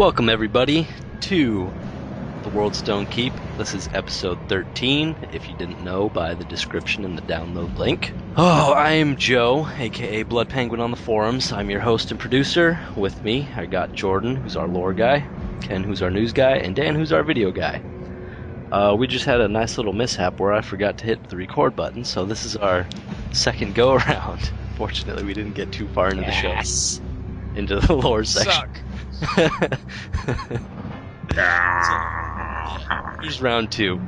Welcome everybody to the World's Don't Keep. This is episode 13, if you didn't know by the description and the download link. Oh, I am Joe, aka Blood Penguin on the forums. I'm your host and producer. With me, I got Jordan, who's our lore guy, Ken, who's our news guy, and Dan, who's our video guy. We just had a nice little mishap where I forgot to hit the record button, so this is our second go-around. Fortunately, we didn't get too far into the show. Into the lore section. Here's round two.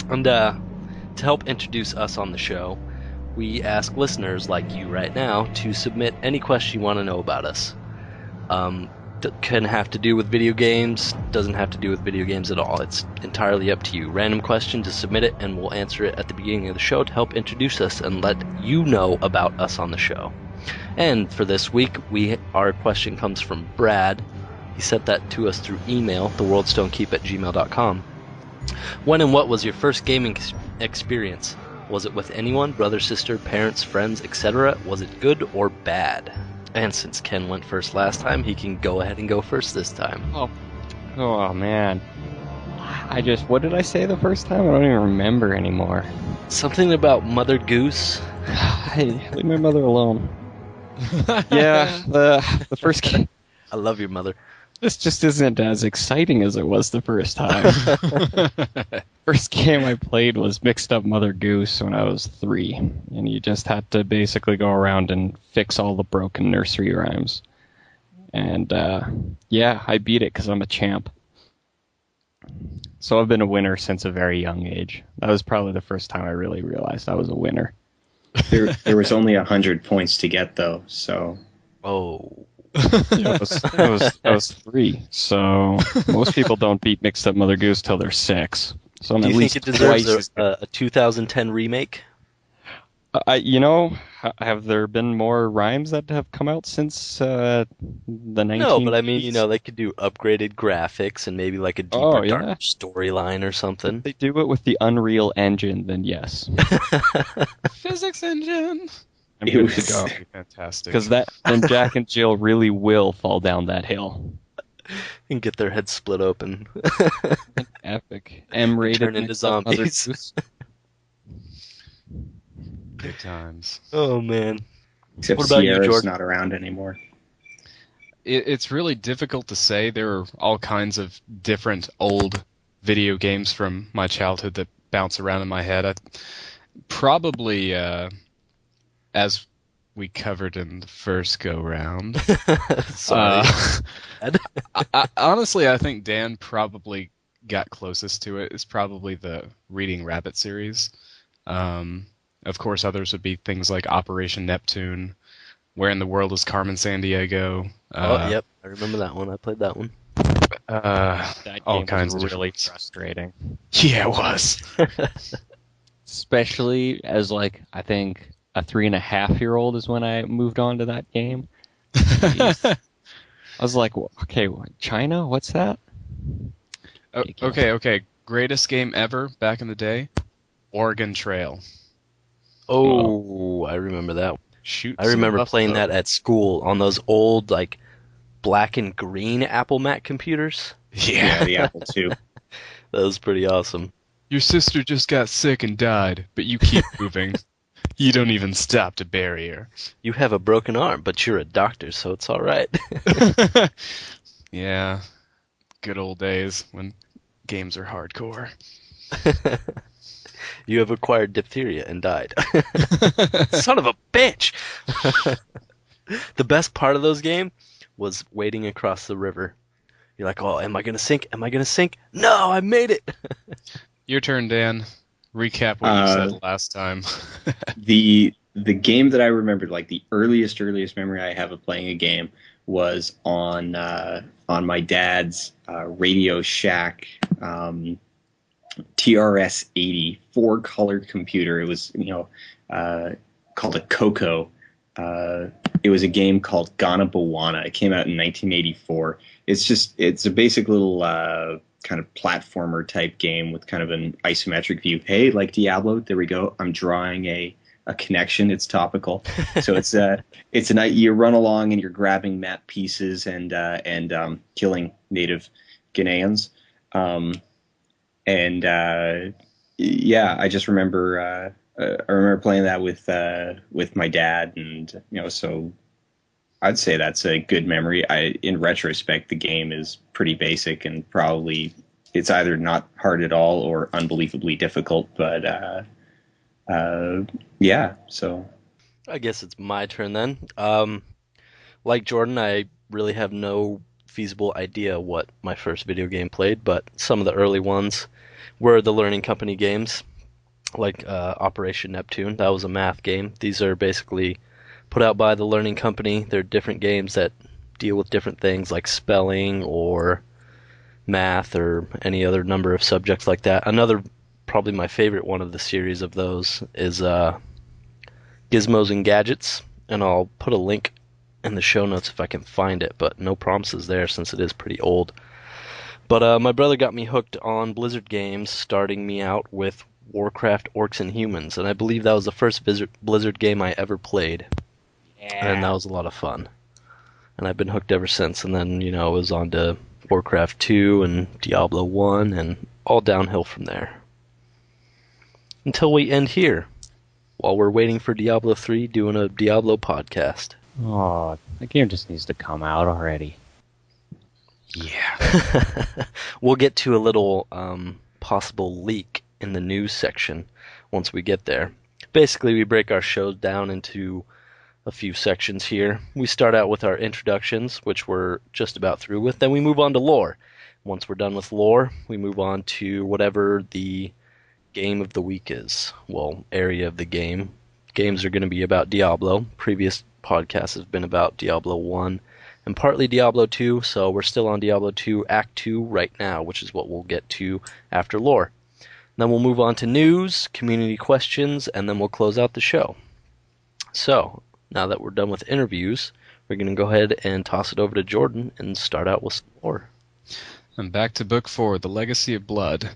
And to help introduce us on the show, we ask listeners like you right now to submit any question you want to know about us. Can have to do with video games, doesn't have to do with video games at all. It's entirely up to you. Random question, to submit it, and we'll answer it at the beginning of the show to help introduce us and let you know about us on the show. And for this week, our question comes from Brad. He sent that to us through email, theworldstonkeep@gmail.com. When and what was your first gaming experience? Was it with anyone, brother, sister, parents, friends, etc.? Was it good or bad? And since Ken went first last time, he can go ahead and go first this time. Oh man. What did I say the first time? I don't even remember anymore. Something about Mother Goose. Hey, leave my mother alone. Yeah, the first game. I love your mother. This just isn't as exciting as it was the first time. First game I played was Mixed Up Mother Goose when I was 3, and you just had to basically go around and fix all the broken nursery rhymes. And yeah, I beat it because I'm a champ. So I've been a winner since a very young age. That was probably the first time I really realized I was a winner. There was only 100 points to get, though, so... Oh. Yeah, I was 3, so most people don't beat Mixed Up Mother Goose till they're 6. So I'm Do at you least think it deserves twice a 2010 remake? have there been more rhymes that have come out since the 1980s? No, but I mean, they could do upgraded graphics and maybe like a deeper, darker storyline or something. If they do it with the Unreal Engine, then yes. Physics engine. I'm good to go. Fantastic. Because then Jack and Jill really will fall down that hill. And get their heads split open. Epic. M-rated. Turn into zombies. Good times. Oh, man. Except What about you, Sierra's Jordan? not around anymore. It's really difficult to say. There are all kinds of different old video games from my childhood that bounce around in my head. Probably, as we covered in the first go-round. Sorry. Honestly, I think Dan probably got closest to it. It's probably the Reading Rabbit series. Of course, others would be things like Operation Neptune, Where in the World is Carmen Sandiego? Yep, I remember that one. I played that one. That all game kinds was of really different- frustrating. Yeah, it was. Especially as, I think a 3.5-year-old is when I moved on to that game. Jeez. I was like, okay, China? What's that? Okay. Greatest game ever back in the day? Oregon Trail. Oh, I remember that. Shoot. I remember some playing buffalo. that at school on those old, black and green Apple Mac computers. Yeah, the Apple II. That was pretty awesome. Your sister just got sick and died, but you keep moving. You don't even stop to bury her. You have a broken arm, but you're a doctor, so it's all right. Yeah. Good old days when games are hardcore. You have acquired diphtheria and died. Son of a bitch! The best part of those games was wading across the river. You're like, oh, am I going to sink? Am I going to sink? No, I made it! Your turn, Dan. Recap what you said last time. The game that I remembered, the earliest memory I have of playing a game was on my dad's Radio Shack TRS-80 4-color computer. It was called a Coco. It was a game called Ghana Bawana. It came out in 1984. It's a basic little kind of platformer type game with kind of an isometric view. Hey, like Diablo, there we go. I'm drawing a a connection. It's topical. So it's a night you run along and you're grabbing map pieces and killing native Ghanaians. And yeah, I just remember I remember playing that with my dad, and so I'd say that's a good memory. In retrospect, the game is pretty basic and probably it's either not hard at all or unbelievably difficult. But yeah, so I guess it's my turn then. Like Jordan, I really have no feasible idea what my first video game played, but some of the early ones were the Learning Company games, like Operation Neptune. That was a math game. These are basically put out by the Learning Company. They're different games that deal with different things like spelling or math or any other number of subjects like that. Another, probably my favorite one of the series of those is Gizmos and Gadgets, and I'll put a link in the show notes if I can find it, but no promises there since it is pretty old. But my brother got me hooked on Blizzard games, starting me out with Warcraft Orcs and Humans, and I believe that was the first Blizzard game I ever played, and that was a lot of fun. And I've been hooked ever since, and then, it was on to Warcraft 2 and Diablo 1, and all downhill from there. Until we end here, while we're waiting for Diablo 3, doing a Diablo podcast. Oh, the game just needs to come out already. Yeah. We'll get to a little possible leak in the news section once we get there. Basically, we break our show down into a few sections here. We start out with our introductions, which we're just about through with. Then we move on to lore. Once we're done with lore, we move on to whatever the game of the week is. Well, area of the game. Games are going to be about Diablo. Previous podcasts have been about Diablo 1 and partly Diablo 2, so we're still on Diablo 2 Act 2 right now, which is what we'll get to after lore. Then we'll move on to news, community questions, and then we'll close out the show. So, now that we're done with interviews, we're going to go ahead and toss it over to Jordan and start out with some lore. I'm back to book 4, The Legacy of Blood.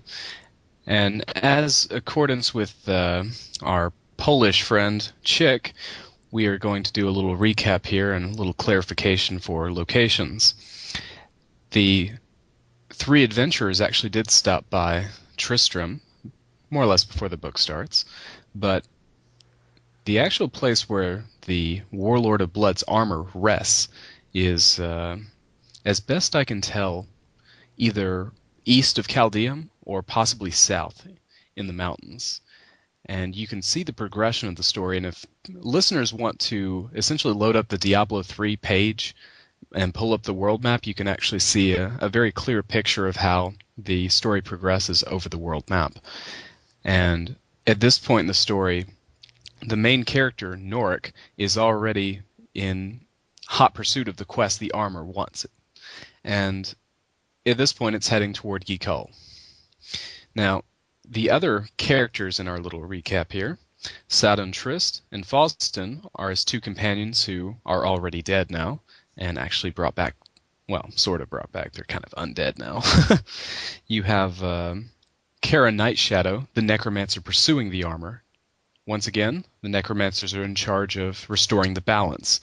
And as accordance with our Polish friend Chick, we are going to do a little recap here and a little clarification for locations. The 3 adventurers actually did stop by Tristram, more or less before the book starts, but the actual place where the Warlord of Blood's armor rests is, as best I can tell, either east of Chaldeum or possibly south in the mountains. And you can see the progression of the story, and if listeners want to essentially load up the Diablo 3 page and pull up the world map, you can actually see a very clear picture of how the story progresses over the world map. And at this point in the story, the main character, Norik, is already in hot pursuit of the quest the armor wants it. And at this point, it's heading toward Gikul. Now, the other characters in our little recap here, Sadon Trist and Faustin, are his 2 companions who are already dead now, and actually brought back, well, sort of brought back. They're kind of undead now. You have Kara Nightshadow, the necromancer pursuing the armor. Once again, the necromancers are in charge of restoring the balance.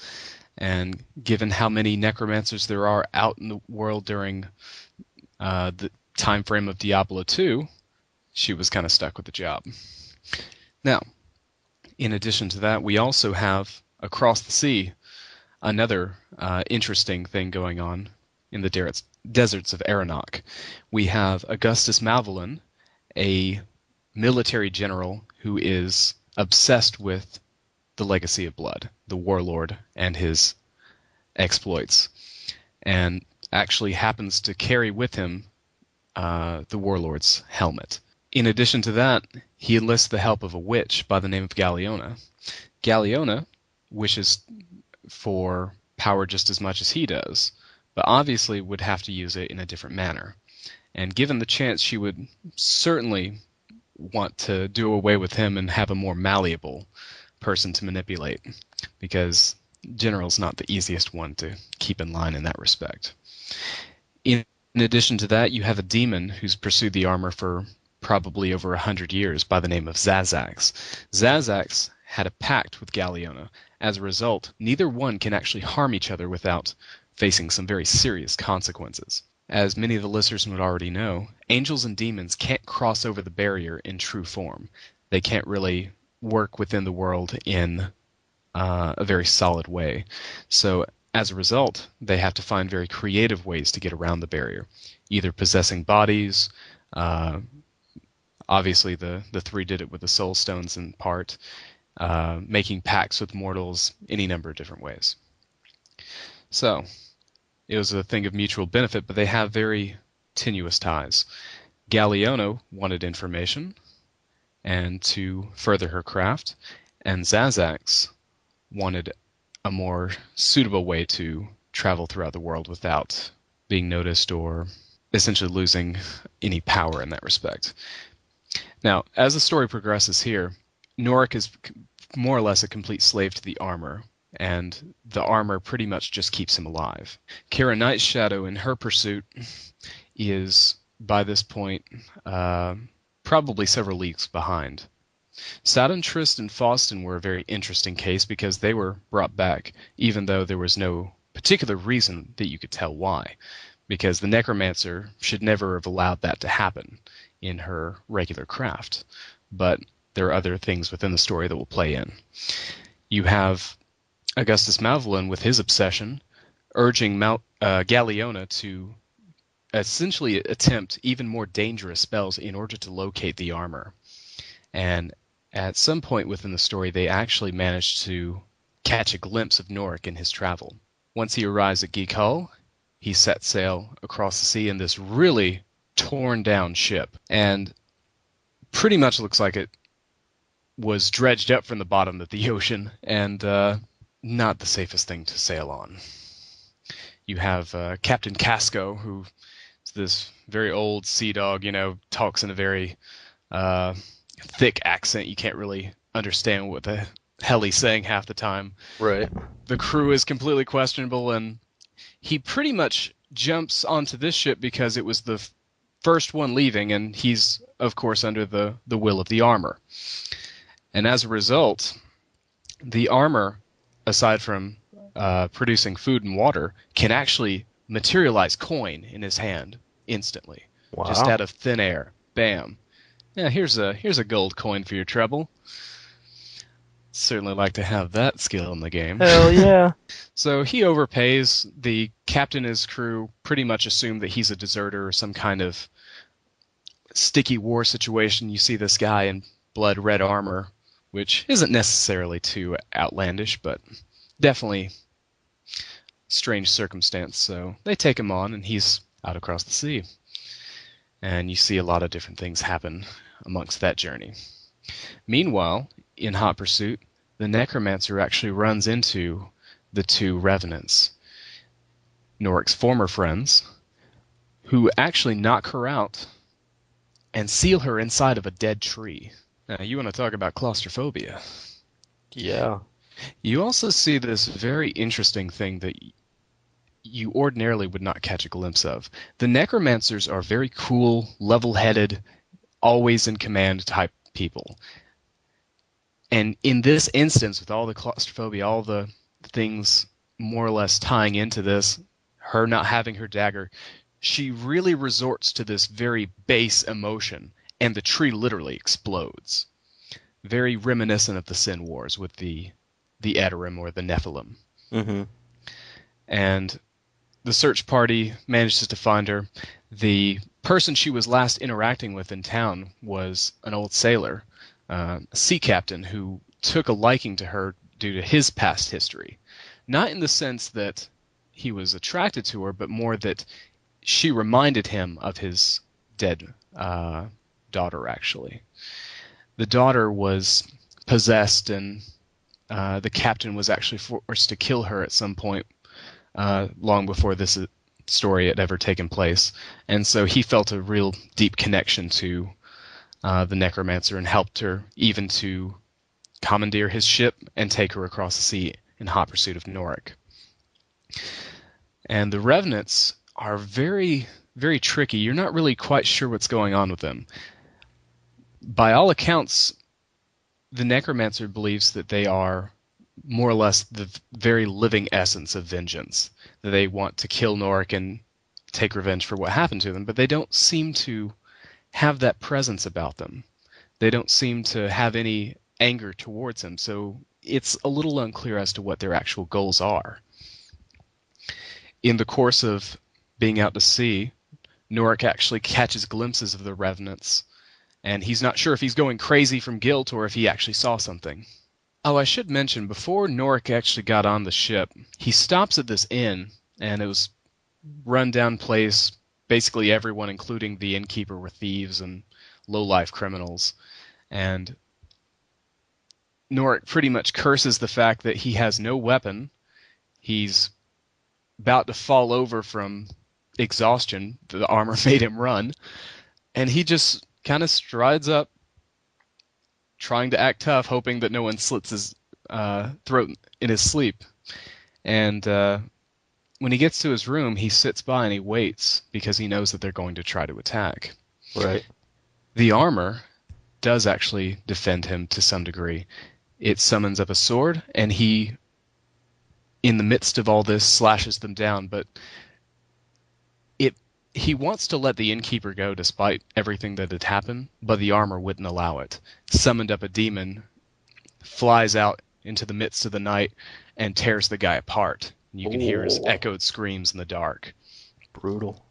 And given how many necromancers there are out in the world during the time frame of Diablo 2, she was kind of stuck with the job. Now, in addition to that, we also have, across the sea, another interesting thing going on in the deserts of Aranok. We have Augustus Malvolin, a military general who is obsessed with the Legacy of Blood, the Warlord, and his exploits, and actually happens to carry with him the Warlord's helmet. In addition to that, he enlists the help of a witch by the name of Galliona. Galliona wishes for power just as much as he does, but obviously would have to use it in a different manner. And given the chance, she would certainly want to do away with him and have a more malleable person to manipulate, because General's not the easiest one to keep in line in that respect. In addition to that, you have a demon who's pursued the armor for probably over 100 years by the name of Zazax. Zazax had a pact with Galeona. As a result, neither one can actually harm each other without facing some very serious consequences. As many of the listeners would already know, angels and demons can't cross over the barrier in true form. They can't really work within the world in a very solid way. So as a result, they have to find very creative ways to get around the barrier, either possessing bodies. Obviously, the three did it with the soul stones in part, making pacts with mortals, any number of different ways. So it was a thing of mutual benefit, but they have very tenuous ties. Galeona wanted information and to further her craft, and Zazax wanted a more suitable way to travel throughout the world without being noticed or essentially losing any power in that respect. Now, as the story progresses here, Norik is more or less a complete slave to the armor, and the armor pretty much just keeps him alive. Kira Nightshadow, in her pursuit, is, by this point, probably several leagues behind. Saturn, Trist, and Faustin were a very interesting case because they were brought back, even though there was no particular reason that you could tell why, because the Necromancer should never have allowed that to happen in her regular craft. But there are other things within the story that will play in. You have Augustus Malvolin with his obsession, urging Galeona to essentially attempt even more dangerous spells in order to locate the armor. And at some point within the story, they actually manage to catch a glimpse of Norik in his travel. Once he arrives at Geek Hull, he sets sail across the sea in this really torn down ship, and pretty much looks like it was dredged up from the bottom of the ocean, and not the safest thing to sail on. You have Captain Casco, who is this very old sea dog, talks in a very thick accent. You can't really understand what the hell he's saying half the time. Right. The crew is completely questionable, and he pretty much jumps onto this ship because it was the first one leaving, and he's, of course, under the will of the armor. And as a result, the armor, aside from producing food and water, can actually materialize coin in his hand instantly. Wow. Just out of thin air. Bam. Yeah, here's a gold coin for your trouble. Certainly like to have that skill in the game. Hell yeah. So he overpays. The captain and his crew pretty much assume that he's a deserter or some kind of sticky war situation. You see this guy in blood red armor, which isn't necessarily too outlandish, but definitely strange circumstance. So they take him on, and he's out across the sea. And you see a lot of different things happen amongst that journey. Meanwhile, in hot pursuit, the Necromancer actually runs into the two Revenants, Norik's former friends, who actually knock her out and seal her inside of a dead tree. Now, you want to talk about claustrophobia. Yeah. You also see this very interesting thing that you ordinarily would not catch a glimpse of. The Necromancers are very cool, level-headed, always in command type people. And in this instance, with all the claustrophobia, all the things more or less tying into this, her not having her dagger, she really resorts to this very base emotion, and the tree literally explodes. Very reminiscent of the Sin Wars with the Edorim or the Nephilim. Mm-hmm. And the search party manages to find her. The person she was last interacting with in town was an old sailor, a sea captain who took a liking to her due to his past history. Not in the sense that he was attracted to her, but more that she reminded him of his dead daughter, actually. The daughter was possessed, and the captain was actually forced to kill her at some point long before this story had ever taken place. And so he felt a real deep connection to the Necromancer and helped her even to commandeer his ship and take her across the sea in hot pursuit of Norik. And the Revenants are very, very tricky. You're not really quite sure what's going on with them. By all accounts, the necromancer believes that they are more or less the very living essence of vengeance. That they want to kill Norik and take revenge for what happened to them, but they don't seem to have that presence about them. They don't seem to have any anger towards him, so it's a little unclear as to what their actual goals are. In the course of being out to sea, Norik actually catches glimpses of the revenants, and he's not sure if he's going crazy from guilt or if he actually saw something. Oh, I should mention, before Norik actually got on the ship, he stops at this inn, and it was run-down place. Basically everyone, including the innkeeper, were thieves and low-life criminals. And Norik pretty much curses the fact that he has no weapon. He's about to fall over from exhaustion. The armor made him run. And he just kind of strides up, trying to act tough, hoping that no one slits his throat in his sleep. And when he gets to his room, he sits by and he waits because he knows that they're going to try to attack. Right. The armor does actually defend him to some degree. It summons up a sword, and he, in the midst of all this, slashes them down, but he wants to let the innkeeper go despite everything that had happened, but the armor wouldn't allow it. Summoned up a demon, flies out into the midst of the night, and tears the guy apart. You can hear his echoed screams in the dark. Brutal.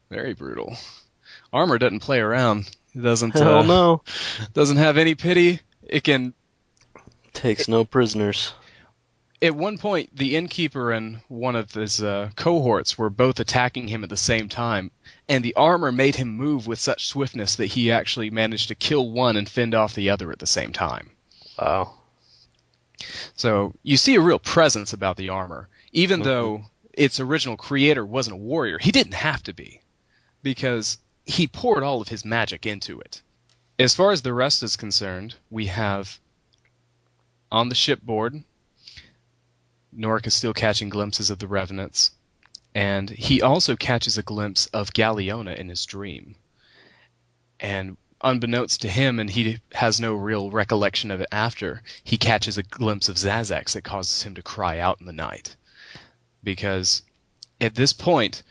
Very brutal. Armor doesn't play around. It doesn't no. Doesn't have any pity. It can Takes no prisoners. At one point, the innkeeper and one of his cohorts were both attacking him at the same time, and the armor made him move with such swiftness that he actually managed to kill one and fend off the other at the same time. Wow. So you see a real presence about the armor. Even though its original creator wasn't a warrior, he didn't have to be, because he poured all of his magic into it. As far as the rest is concerned, we have on the shipboard, Norik is still catching glimpses of the revenants, and he also catches a glimpse of Galliona in his dream. And unbeknownst to him, and he has no real recollection of it after, he catches a glimpse of Zazax that causes him to cry out in the night. Because at this point,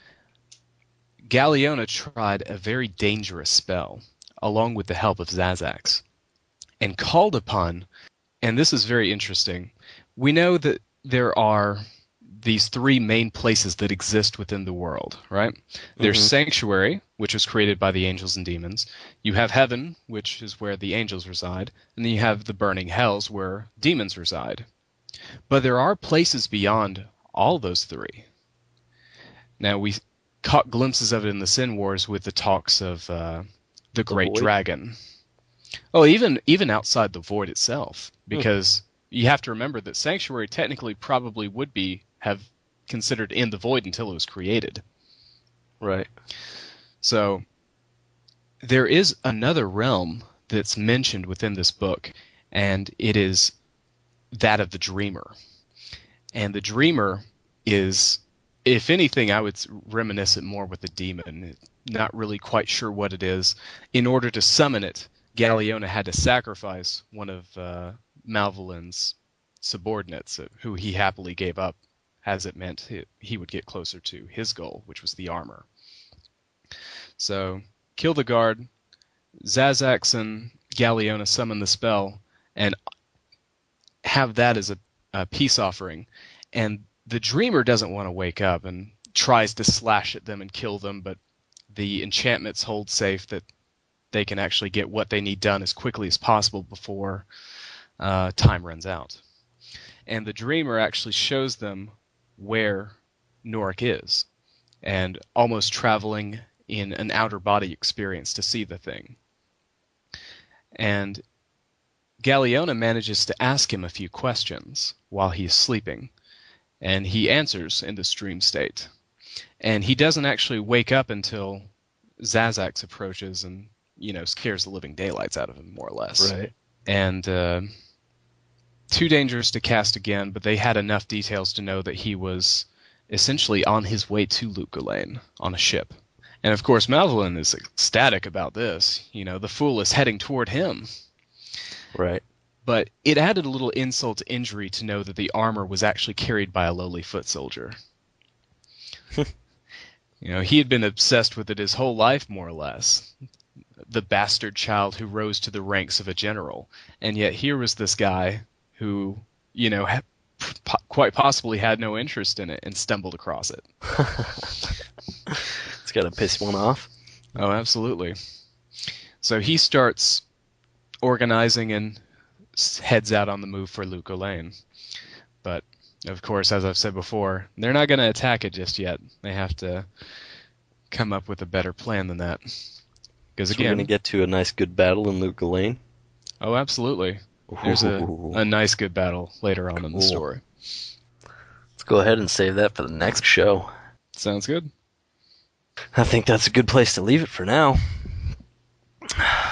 Galliona tried a very dangerous spell, along with the help of Zazax, and called upon, and this is very interesting, we know that there are these three main places that exist within the world, right? There's Sanctuary, which was created by the angels and demons. You have Heaven, which is where the angels reside. And then you have the burning hells, where demons reside. But there are places beyond all those three. Now, we caught glimpses of it in the Sin Wars with the talks of the Great Dragon. Oh, even outside the Void itself, because you have to remember that Sanctuary technically probably would have considered in the Void until it was created. Right. So there is another realm that's mentioned within this book, and it is that of the Dreamer. And the Dreamer is, if anything, I would reminisce it more with the demon. Not really quite sure what it is. In order to summon it, Galliona had to sacrifice one of Malvolin's subordinates, who he happily gave up, as it meant he would get closer to his goal, which was the armor. So, kill the guard, Zazax and Galliona summon the spell, and have that as a peace offering. And the Dreamer doesn't want to wake up and tries to slash at them and kill them, but the enchantments hold safe that they can actually get what they need done as quickly as possible before time runs out. And the Dreamer actually shows them where Norik is, and almost traveling in an outer body experience to see the thing. And Galliona manages to ask him a few questions while he's sleeping, and he answers in this dream state. And he doesn't actually wake up until Zazax approaches and, scares the living daylights out of him, more or less. Right. And too dangerous to cast again, but they had enough details to know that he was essentially on his way to Lukulain on a ship. And of course, Malvolin is ecstatic about this. The fool is heading toward him. Right. but it added a little insult to injury to know that the armor was actually carried by a lowly foot soldier. He had been obsessed with it his whole life, more or less. The bastard child who rose to the ranks of a general. And yet here was this guy who, quite possibly had no interest in it and stumbled across it. It's got to piss one off. Oh, absolutely. So he starts organizing and heads out on the move for Luca Lane. But, of course, as I've said before, they're not going to attack it just yet. They have to come up with a better plan than that. Because So again, we're going to get to a nice good battle in Luca Lane. Oh, absolutely. There's a nice good battle later on in the story. Let's go ahead and save that for the next show. Sounds good. I think that's a good place to leave it for now.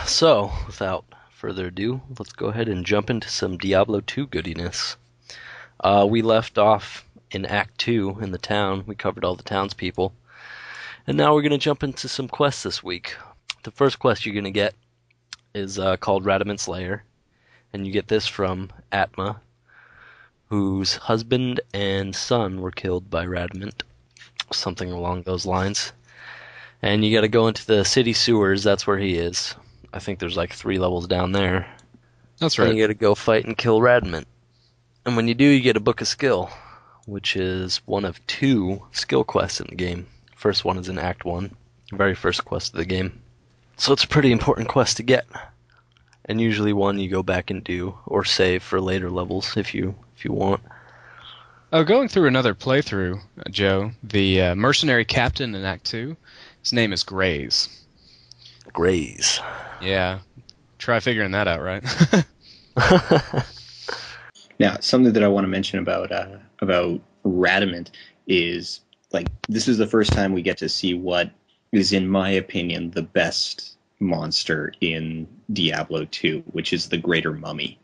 So, without further ado, let's go ahead and jump into some Diablo 2 goodiness. We left off in Act 2 in the town. We covered all the townspeople. And now we're going to jump into some quests this week. The first quest you're going to get is called Radament's Lair. And you get this from Atma, whose husband and son were killed by Radament. Something along those lines. And you got to go into the city sewers. That's where he is. I think there's like 3 levels down there. That's right. And you got to go fight and kill Radament. And when you do, you get a Book of Skill, which is one of 2 skill quests in the game. First one is in Act 1, very first quest of the game. So it's a pretty important quest to get. And usually one you go back and do, or save for later levels if you want. Oh, going through another playthrough, Joe, the mercenary captain in Act 2, his name is Graze. Graze. Yeah. Try figuring that out, right? Now, something that I want to mention about Radament is, like, this is the first time we get to see what is, in my opinion, the best monster in Diablo 2, which is the Greater Mummy.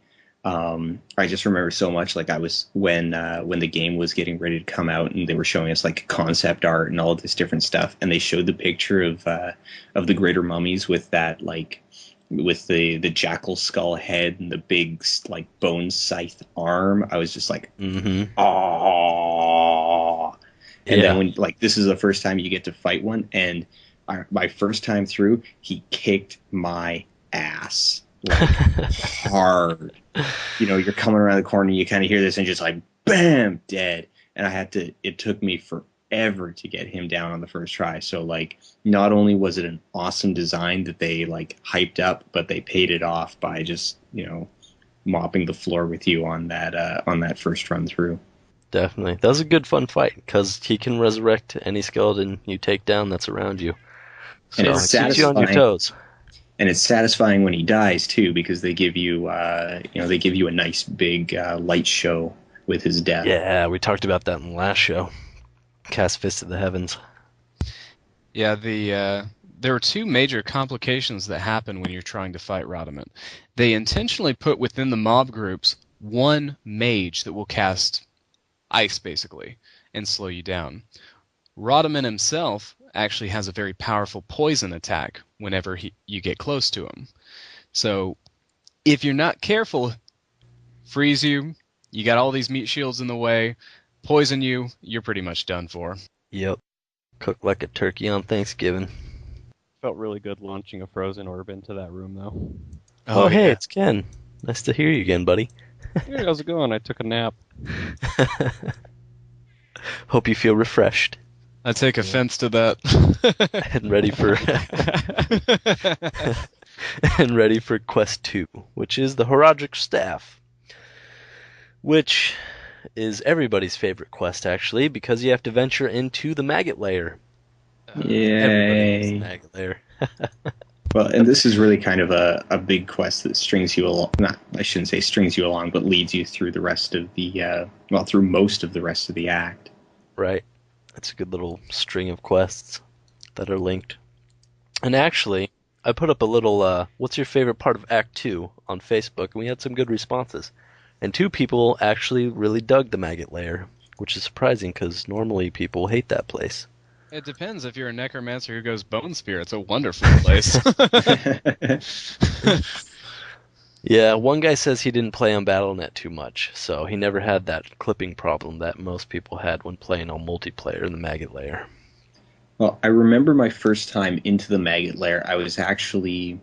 I just remember so much, like, I was when the game was getting ready to come out and they were showing us like concept art and all of this different stuff, and they showed the picture of the Greater Mummies with that, like, with the jackal skull head and the big like bone scythe arm. I was just like, oh. And then when, like, this is the first time you get to fight one, and my first time through, he kicked my ass. Like, hard. You're coming around the corner, you kind of hear this, and just like, bam, dead. And it took me forever to get him down on the first try. So, like, not only was it an awesome design that they, like, hyped up, but they paid it off by just, mopping the floor with you on that first run through. Definitely. That was a good fun fight, because he can resurrect any skeleton you take down that's around you. So and it's it keeps you on your toes. And it's satisfying when he dies too, because they give you, a nice big light show with his death. Yeah, we talked about that in the last show. Cast Fist of the Heavens. Yeah, there are 2 major complications that happen when you're trying to fight Radament. They intentionally put within the mob groups 1 mage that will cast ice, basically, and slow you down. Radament himself actually has a very powerful poison attack whenever you get close to him. So if you're not careful, freeze you, you got all these meat shields in the way, poison you, you're pretty much done for. Yep. Cooked like a turkey on Thanksgiving. Felt really good launching a frozen orb into that room, though. Oh, hey, it's Ken. Nice to hear you again, buddy. Hey, how's it going? I took a nap. Hope you feel refreshed. I take offense to that. and ready for Quest 2, which is the Horadric Staff. Which is everybody's favorite quest, actually, because you have to venture into the maggot lair. Everybody loves the maggot lair. Well, and this is really kind of a big quest that strings you along. I shouldn't say strings you along, but leads you through the rest of through most of the rest of the act. Right. It's a good little string of quests that are linked. And actually, I put up a little, what's your favorite part of Act 2 on Facebook, and we had some good responses. And 2 people actually really dug the maggot lair, which is surprising because normally people hate that place. It depends. If you're a necromancer who goes bone spear, it's a wonderful place. Yeah, one guy says he didn't play on BattleNet too much, so he never had that clipping problem that most people had when playing on multiplayer in the maggot layer. Well, I remember my first time into the maggot lair. I was actually,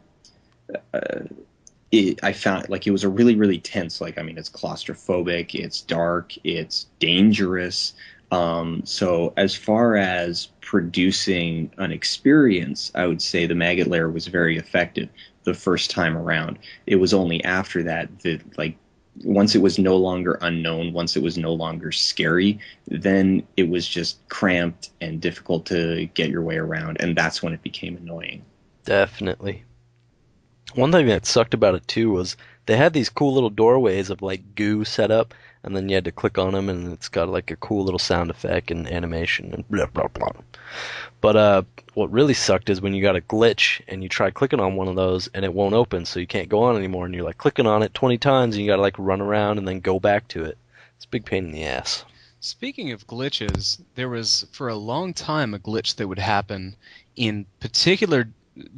I found like it was a really, really tense. Like, I mean, it's claustrophobic, it's dark, it's dangerous. So as far as producing an experience, I would say the maggot lair was very effective the first time around. It was only after that that like once it was no longer unknown, once it was no longer scary, then it was just cramped and difficult to get your way around, and that's when it became annoying. Definitely. One thing that sucked about it too was they had these cool little doorways of like goo set up, and then you had to click on them, and it's got like a cool little sound effect and animation and blah blah blah. But what really sucked is when you got a glitch and you try clicking on one of those and it won't open, so you can't go on anymore, and you're like clicking on it 20 times, and you got to like run around and then go back to it. It's a big pain in the ass. Speaking of glitches, there was for a long time a glitch that would happen in particular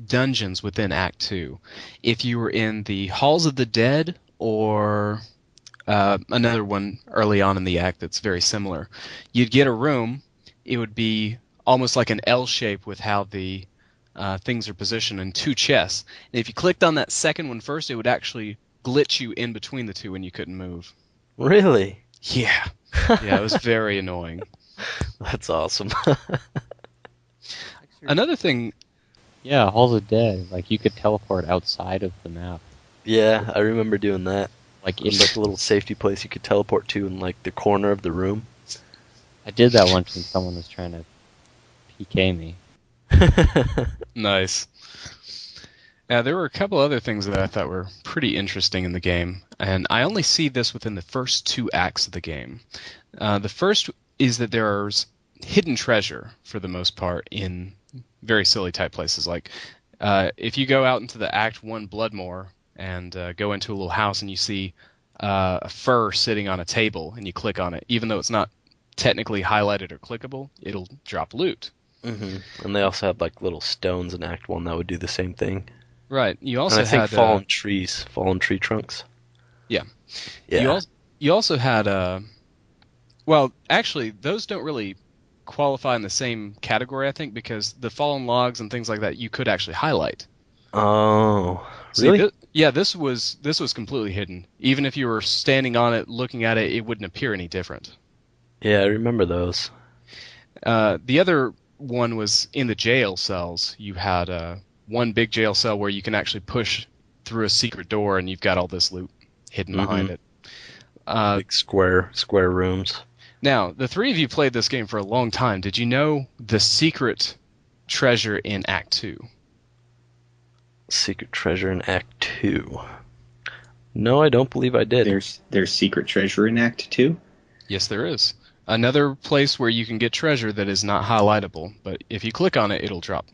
dungeons within Act 2. If you were in the Halls of the Dead or another one early on in the act that's very similar, you'd get a room. It would be almost like an L shape with how the things are positioned in two chests. And if you clicked on that second one first, it would actually glitch you in between the two and you couldn't move. Really? Yeah. Yeah, it was very annoying. That's awesome. Another thing, Yeah, Halls of Dead. Like you could teleport outside of the map. Yeah, I remember doing that. Like There's like a little safety place you could teleport to in like the corner of the room. I did that once when someone was trying to PK me. nice. There were a couple other things that I thought were pretty interesting in the game, and I only see this within the first two acts of the game. The first is that there's hidden treasure, for the most part, in very silly type places. Like, if you go out into the Act 1 Bloodmoor and go into a little house and you see a fur sitting on a table and you click on it, even though it's not technically highlighted or clickable, it'll drop loot. And they also had like little stones in Act 1 that would do the same thing. Right. You And also I think had fallen trees, fallen tree trunks. yeah. Yeah. You also had well, actually, those don't really qualify in the same category, I think, because the fallen logs and things like that you could actually highlight. Oh, See, really? this was completely hidden. Even if you were standing on it, looking at it, it wouldn't appear any different. Yeah, I remember those. The other one was in the jail cells. You had one big jail cell where you can actually push through a secret door, and you've got all this loot hidden behind it. Big square rooms. Now, the three of you played this game for a long time. Did you know the secret treasure in Act 2? Secret treasure in Act 2. No, I don't believe I did. There's secret treasure in Act 2? Yes, there is. Another place where you can get treasure that is not highlightable, but if you click on it, it'll drop.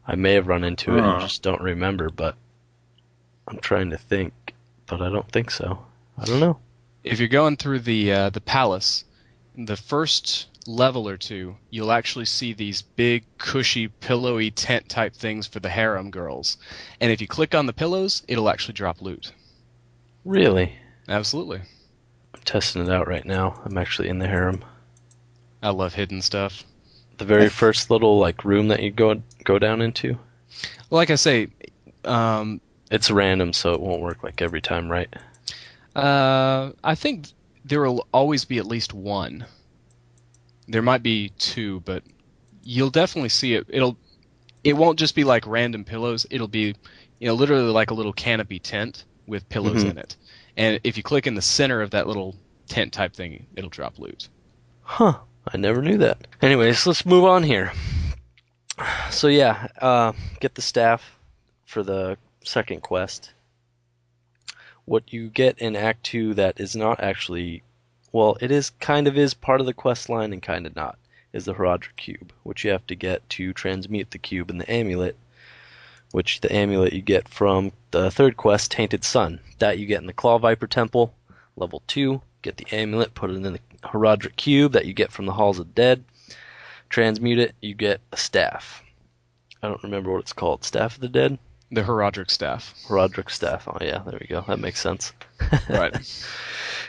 I may have run into it and just don't remember, but I'm trying to think, but I don't think so. I don't know. If you're going through the palace, the first level or two, you'll actually see these big, cushy, pillowy tent type things for the harem girls. And if you click on the pillows, it'll actually drop loot. Really? Absolutely. I'm testing it out right now. I'm actually in the harem. I love hidden stuff. The very first little like room that you go down into? Like I say, it's random, so it won't work like every time, right? I think there will always be at least one. There might be two, but you'll definitely see it. It won't just be like random pillows. It'll be, literally like a little canopy tent with pillows in it. And if you click in the center of that little tent type thing, it'll drop loot. Huh. I never knew that. Anyways, let's move on here. So yeah, get the staff for the second quest. What you get in Act 2 that is not actually, well, it is kind of is part of the quest line and kind of not, is the Horadric Cube, which you have to get to transmute the cube in the amulet, which the amulet you get from the third quest, Tainted Sun. That you get in the Claw Viper Temple, level 2, get the amulet, put it in the Horadric Cube that you get from the Halls of Dead, transmute it, you get a staff. I don't remember what it's called. Staff of the Dead? The Herodric staff. Roderick staff. Oh yeah, there we go. That makes sense. Right.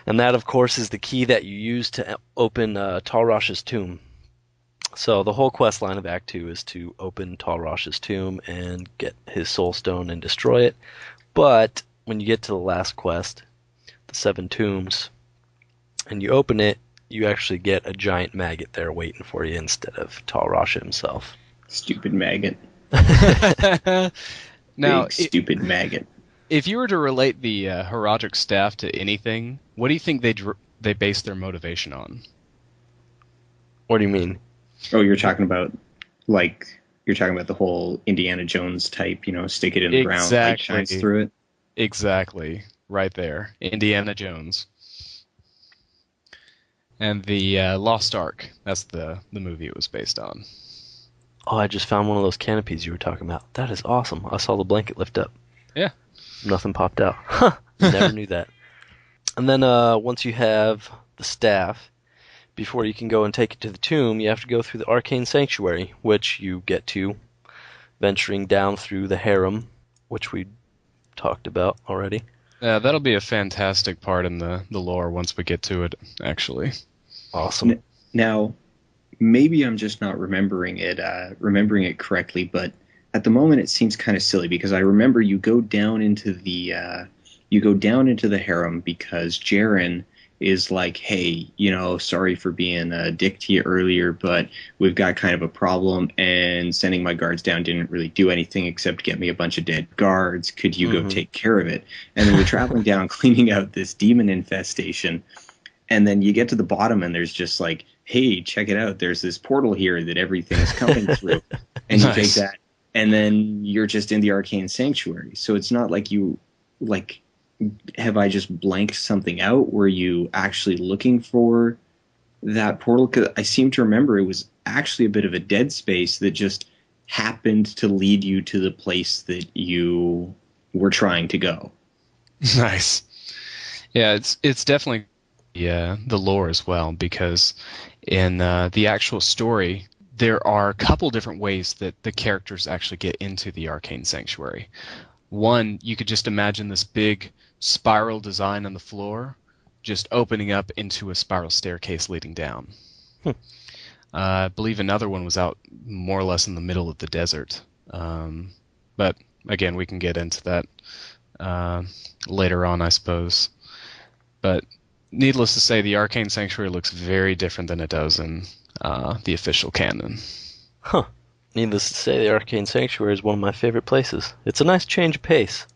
And that, of course, is the key that you use to open Talrosh's tomb. So the whole quest line of Act 2 is to open Talrosh's tomb and get his soul stone and destroy it. But when you get to the last quest, the 7 tombs, and you open it, you actually get a giant maggot there waiting for you instead of Talrosh himself. Stupid maggot. Now, Big stupid maggot. if you were to relate the Herodric staff to anything, what do you think they base their motivation on? What do you mean? Oh, you're talking about the whole Indiana Jones type, stick it in the ground, light shines through it. Exactly. Right there. Indiana Jones. And the Lost Ark, that's the movie it was based on. Oh, I just found one of those canopies you were talking about. That is awesome. I saw the blanket lift up. Yeah. Nothing popped out. Huh. Never knew that. And then once you have the staff, before you can go and take it to the tomb, you have to go through the Arcane Sanctuary, which you get to venturing down through the harem, which we talked about already. Yeah, that'll be a fantastic part in the lore once we get to it, actually. Awesome. Now, maybe I'm just not remembering it correctly, but at the moment it seems kind of silly because I remember you go down into the harem because Jaren is like, hey, sorry for being a dick to you earlier, but we've got kind of a problem, and sending my guards down didn't really do anything except get me a bunch of dead guards. Could you go take care of it? And then you're traveling down, cleaning out this demon infestation, and then you get to the bottom, and there's just like, hey, check it out. There's this portal here that everything's coming through. And you take that, and then you're just in the Arcane Sanctuary. So it's not like have I just blanked something out? Were you actually looking for that portal? Because I seem to remember it was actually a bit of a dead space that just happened to lead you to the place that you were trying to go. Nice. Yeah, it's definitely the lore as well, because in the actual story, there are a couple different ways that the characters actually get into the Arcane Sanctuary. One, you could just imagine this big spiral design on the floor just opening up into a spiral staircase leading down. I believe another one was out more or less in the middle of the desert. But again, we can get into that later on, I suppose. But needless to say, the Arcane Sanctuary looks very different than it does in the official canon. Huh. Needless to say, the Arcane Sanctuary is one of my favorite places. It's a nice change of pace.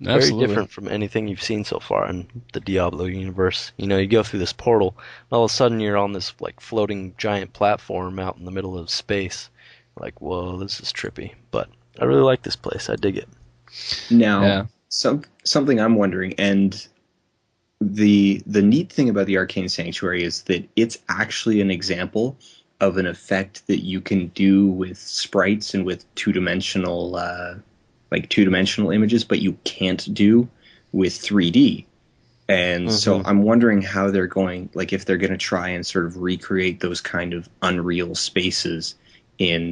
Absolutely. Very different from anything you've seen so far in the Diablo universe. You go through this portal, and all of a sudden you're on this floating giant platform out in the middle of space. Like, whoa, this is trippy. But I really like this place. I dig it. Now, something I'm wondering, and the neat thing about the Arcane Sanctuary is that it's actually an example of an effect that you can do with sprites and with two-dimensional images, but you can't do with 3D. And so I'm wondering how they're going, if they're going to try and sort of recreate those kind of unreal spaces in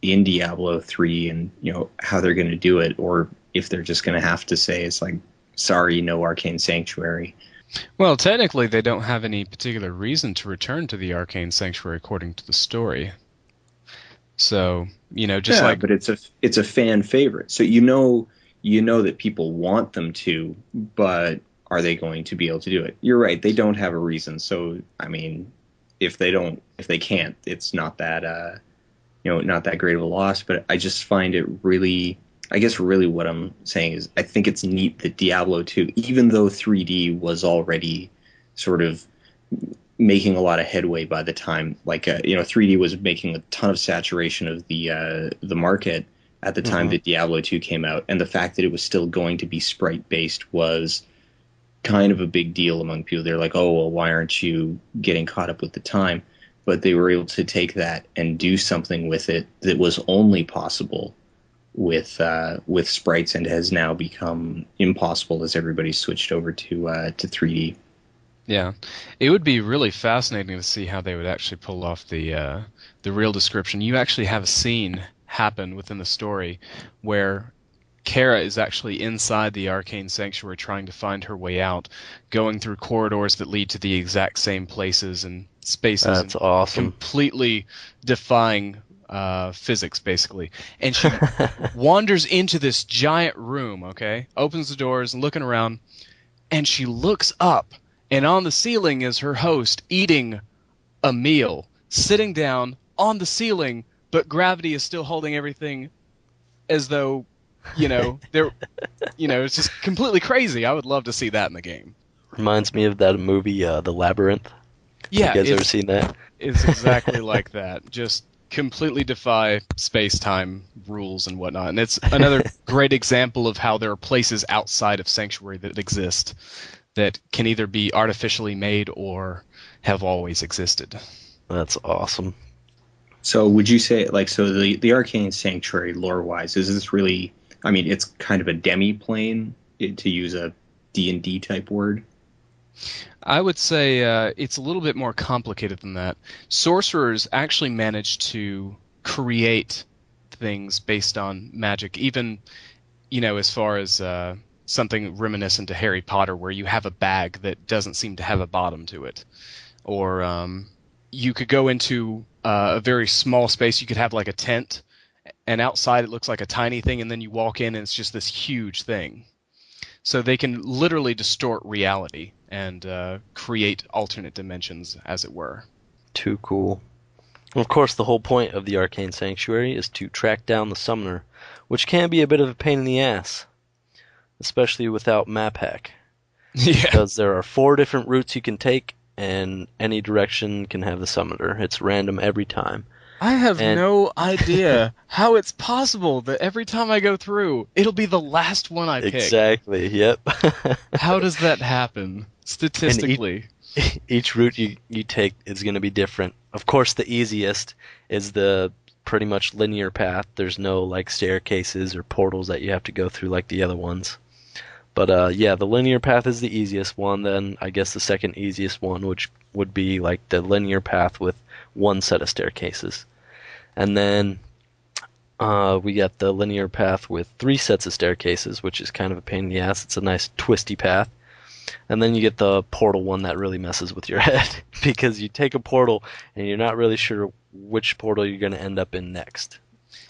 Diablo 3, and how they're going to do it, or if they're just going to have to say it's like, sorry, no Arcane Sanctuary. Well, technically, they don't have any particular reason to return to the Arcane Sanctuary according to the story. So, but it's a fan favorite. So you know that people want them to, but are they going to be able to do it? You're right. They don't have a reason. So, I mean, if they can't, it's not that not that great of a loss. But I just find it really what I'm saying is I think it's neat that Diablo 2, even though 3D was already sort of making a lot of headway by the time, 3D was making a ton of saturation of the market at the time that Diablo 2 came out, and the fact that it was still going to be sprite based was kind of a big deal among people. They're like, oh, well, why aren't you getting caught up with the time? But they were able to take that and do something with it that was only possible with sprites, and has now become impossible as everybody switched over to 3D. Yeah, it would be really fascinating to see how they would actually pull off the real description. You actually have a scene happen within the story where Kara is actually inside the arcane sanctuary trying to find her way out, going through corridors that lead to the exact same places and spaces, That's and awesome. completely defying physics, basically. And she wanders into this giant room, okay? Opens the doors and looking around, and she looks up, and on the ceiling is her host eating a meal, sitting down on the ceiling, but gravity is still holding everything as though, it's just completely crazy. I would love to see that in the game. Reminds me of that movie, The Labyrinth. Yeah, You guys ever seen that? it's exactly like that. Just completely defy space-time rules and whatnot. And it's another great example of how there are places outside of Sanctuary that exist that can either be artificially made or have always existed. That's awesome. So would you say, like, so the Arcane Sanctuary lore-wise, is this really, I mean, it's kind of a demi-plane, to use a D&D type word? I would say it's a little bit more complicated than that. Sorcerers actually manage to create things based on magic, even, as far as something reminiscent to Harry Potter, where you have a bag that doesn't seem to have a bottom to it. Or you could go into a very small space. You could have like a tent, and outside it looks like a tiny thing, and then you walk in and it's just this huge thing. So they can literally distort reality and create alternate dimensions, as it were. Too cool. Well, of course, the whole point of the Arcane Sanctuary is to track down the summoner, which can be a bit of a pain in the ass, especially without map hack. Yeah. Because there are 4 different routes you can take, and any direction can have the summoner. It's random every time. I have no idea how it's possible that every time I go through, it'll be the last one I pick. Exactly, yep. How does that happen, statistically? Each route you take is going to be different. Of course, the easiest is the pretty much linear path. There's no like staircases or portals that you have to go through like the other ones. But yeah, the linear path is the easiest one. Then I guess the second easiest one, which would be like the linear path with 1 set of staircases. And then we got the linear path with 3 sets of staircases, which is kind of a pain in the ass. It's a nice twisty path. And then you get the portal one that really messes with your head because you take a portal and you're not really sure which portal you're going to end up in next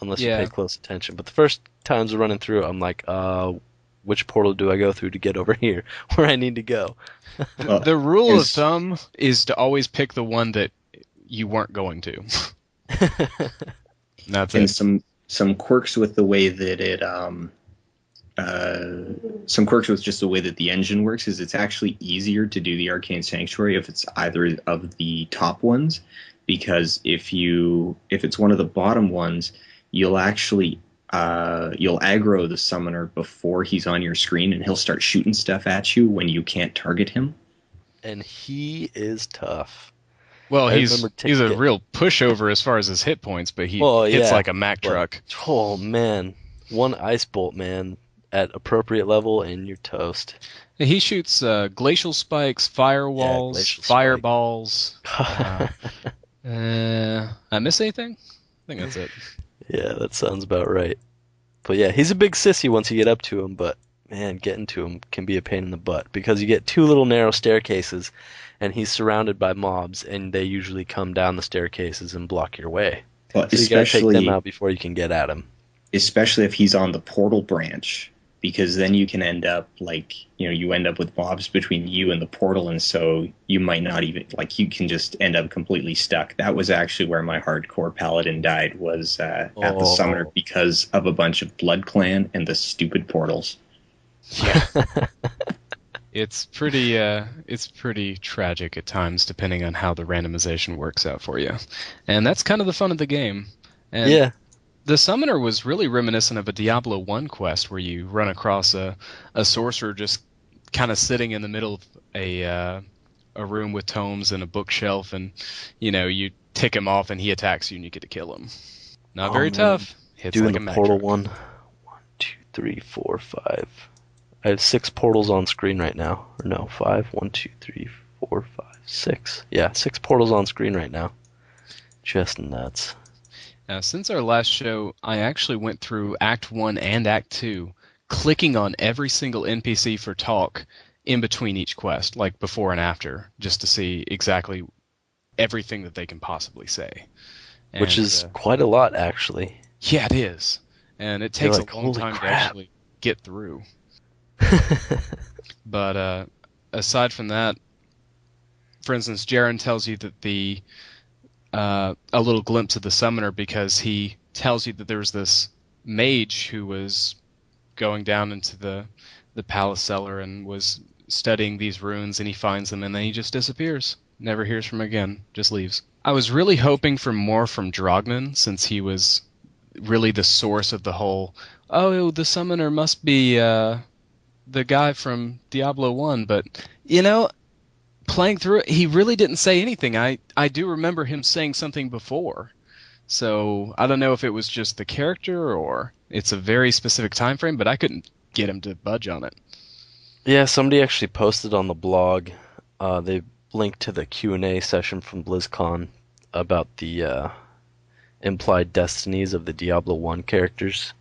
unless you pay close attention. But the first times running through, I'm like, which portal do I go through to get over here where I need to go? The rule of thumb is to always pick the one that you weren't going to. That's and it. Some quirks with the way that some quirks with just the way that the engine works is it's actually easier to do the Arcane Sanctuary if it's either of the top ones, because if it's one of the bottom ones, you'll actually you'll aggro the summoner before he's on your screen, and he'll start shooting stuff at you when you can't target him. And he is tough. Well, he's a real pushover as far as his hit points, but he hits like a Mack truck. Oh man, 1 ice bolt, man, at appropriate level, and you're toast. He shoots glacial spikes, firewalls, fireballs. I miss anything? I think that's it. Yeah, that sounds about right. But yeah, he's a big sissy once you get up to him, but man, getting to him can be a pain in the butt because you get 2 little narrow staircases, and he's surrounded by mobs, and they usually come down the staircases and block your way. Well, so you gotta take them out before you can get at him. Especially if he's on the portal branch, because then you can end up you end up with mobs between you and the portal, and so you might not even you can just end up completely stuck. That was actually where my hardcore paladin died, was at the summoner because of a bunch of Blood Clan and the stupid portals. Yeah. It's pretty tragic at times, depending on how the randomization works out for you. And that's kind of the fun of the game. And yeah. The summoner was really reminiscent of a Diablo 1 quest where you run across a sorcerer just kind of sitting in the middle of a room with tomes and a bookshelf, and you tick him off and he attacks you and you get to kill him. Not very tough. Hits doing like a the Mack portal truck. 1, 2, 3, 4, 5. I have 6 portals on screen right now. Or no, 5. 1, 2, 3, 4, 5, 6. Yeah, 6 portals on screen right now. Just nuts. Since our last show, I actually went through Act 1 and Act 2 clicking on every single NPC for talk in between each quest, like before and after, just to see exactly everything that they can possibly say. Which And is quite a lot, actually. yeah, it is. And it You're takes like, a long holy time to crap. actually get through. But aside from that, for instance, Jaren tells you that a little glimpse of the summoner because he tells you that there was this mage who was going down into the palace cellar and was studying these runes, and he finds them, and then he just disappears. Never hears from him again. Just leaves. I was really hoping for more from Drognan, since he was really the source of the whole, oh, the summoner must be the guy from Diablo 1, but, you know, playing through it, he really didn't say anything. I do remember him saying something before. So I don't know if it was just the character or it's a very specific time frame, but I couldn't get him to budge on it. Yeah, somebody actually posted on the blog. They linked to the Q&A session from BlizzCon about the implied destinies of the Diablo 1 characters.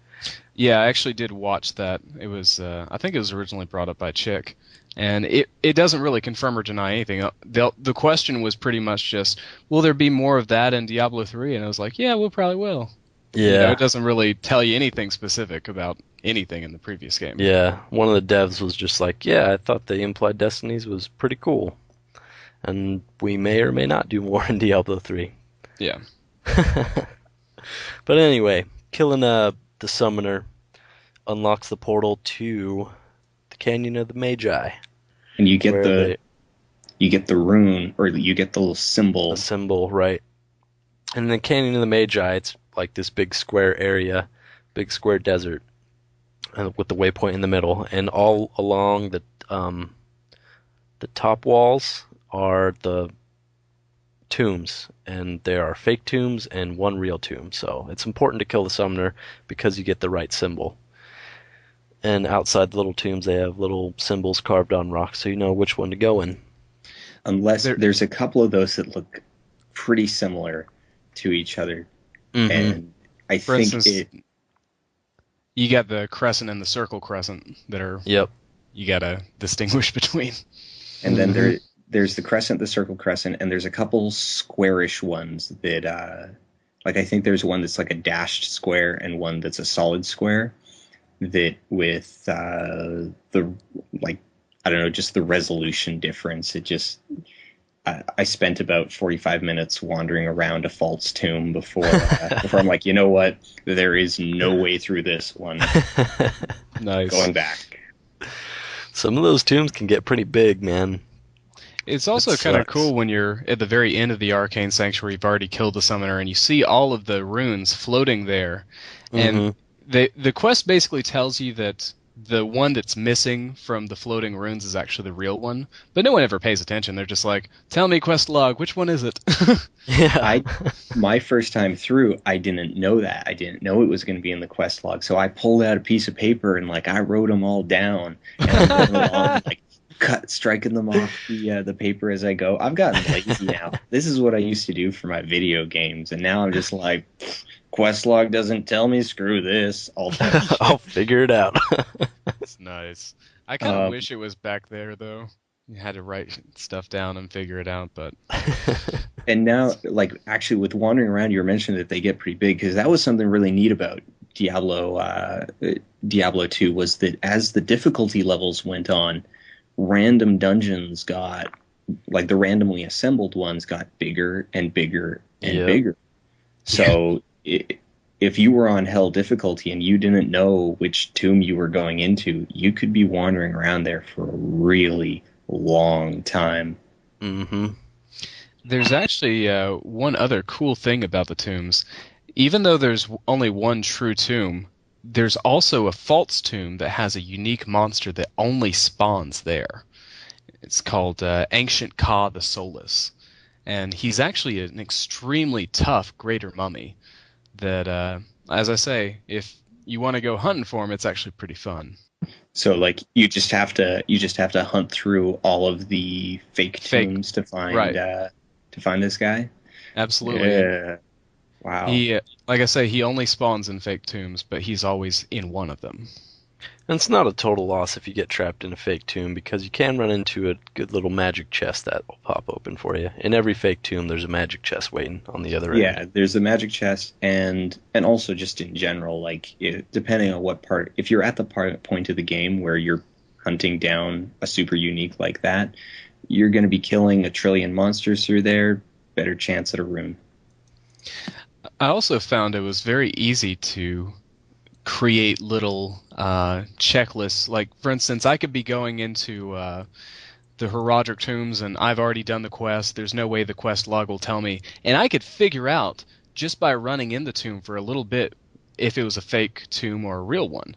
Yeah, I actually did watch that. It was I think it was originally brought up by Chick, and it doesn't really confirm or deny anything. The question was pretty much just, will there be more of that in Diablo 3? And I was like, yeah, we probably will. You know, Yeah, it doesn't really tell you anything specific about anything in the previous game. yeah. One of the devs was just like, yeah, I thought the implied destinies was pretty cool. And we may or may not do more in Diablo 3. Yeah. But anyway, killing the summoner unlocks the portal to the Canyon of the Magi, And you get where the rune, or you get the little the symbol. symbol, right? And the Canyon of the Magi, it's like this big square area, big square desert, with the waypoint in the middle, and all along the top walls are the tombs, and there are fake tombs and one real tomb. So it's important to kill the summoner because you get the right symbol. And outside the little tombs, they have little symbols carved on rocks, so you know which one to go in. Unless there's a couple of those that look pretty similar to each other, Mm-hmm. and I For think instance, you got the crescent and the circle crescent that are Yep. you gotta distinguish between. And then Mhm. there's the crescent, the circle crescent, and there's a couple squarish ones that, like I think there's one that's like a dashed square and one that's a solid square. That with the like I don't know, just the resolution difference, it just I spent about 45 minutes wandering around a false tomb before I'm like, you know what, there is no way through this one. Nice. Going back. Some of those tombs can get pretty big, man. It's also It kind of sucks. cool when you're at the very end of the Arcane Sanctuary, you've already killed the summoner, and you see all of the runes floating there. And Mhm. the quest basically tells you that the one that's missing from the floating runes is actually the real one, but no one ever pays attention. They're just like, tell me, quest log, which one is it? Yeah. My first time through, I didn't know that. I didn't know it was going to be in the quest log. So I pulled out a piece of paper and like I wrote them all down, and I'm going along like striking them off the paper as I go. I've gotten lazy now. This is what I used to do for my video games, and now I'm just like, quest log doesn't tell me. Screw this. I'll I'll figure it out. It's nice. I kind of Um, wish it was back there, though. You had to write stuff down and figure it out, but And now, like, actually, with wandering around, you were mentioning that they get pretty big, because that was something really neat about Diablo 2, was that as the difficulty levels went on, random dungeons got, like, the randomly assembled ones got bigger and bigger and Yep. bigger. So if you were on hell difficulty and you didn't know which tomb you were going into, you could be wandering around there for a really long time. Mm-hmm. there's actually one other cool thing about the tombs. Even though there's only one true tomb, there's also a false tomb that has a unique monster that only spawns there. It's called Ancient Ka the Soulless. And he's actually an extremely tough greater mummy that, as I say, if you want to go hunting for him, it's actually pretty fun. So like you just have to hunt through all of the fake Fake, tombs to right. find this guy. Absolutely. Yeah. Wow. He, like I say, he only spawns in fake tombs, but he's always in one of them. And it's not a total loss if you get trapped in a fake tomb, because you can run into a good little magic chest that will pop open for you. In every fake tomb, there's a magic chest waiting on the other end. Yeah, there's a magic chest, and also just in general, like depending on what part, if you're at the point of the game where you're hunting down a super unique like that, you're going to be killing a trillion monsters through there. Better chance at a rune. I also found it was very easy to create little checklists. Like, for instance, I could be going into the Herodric tombs, and I've already done the quest. There's no way the quest log will tell me. And I could figure out, just by running in the tomb for a little bit, if it was a fake tomb or a real one.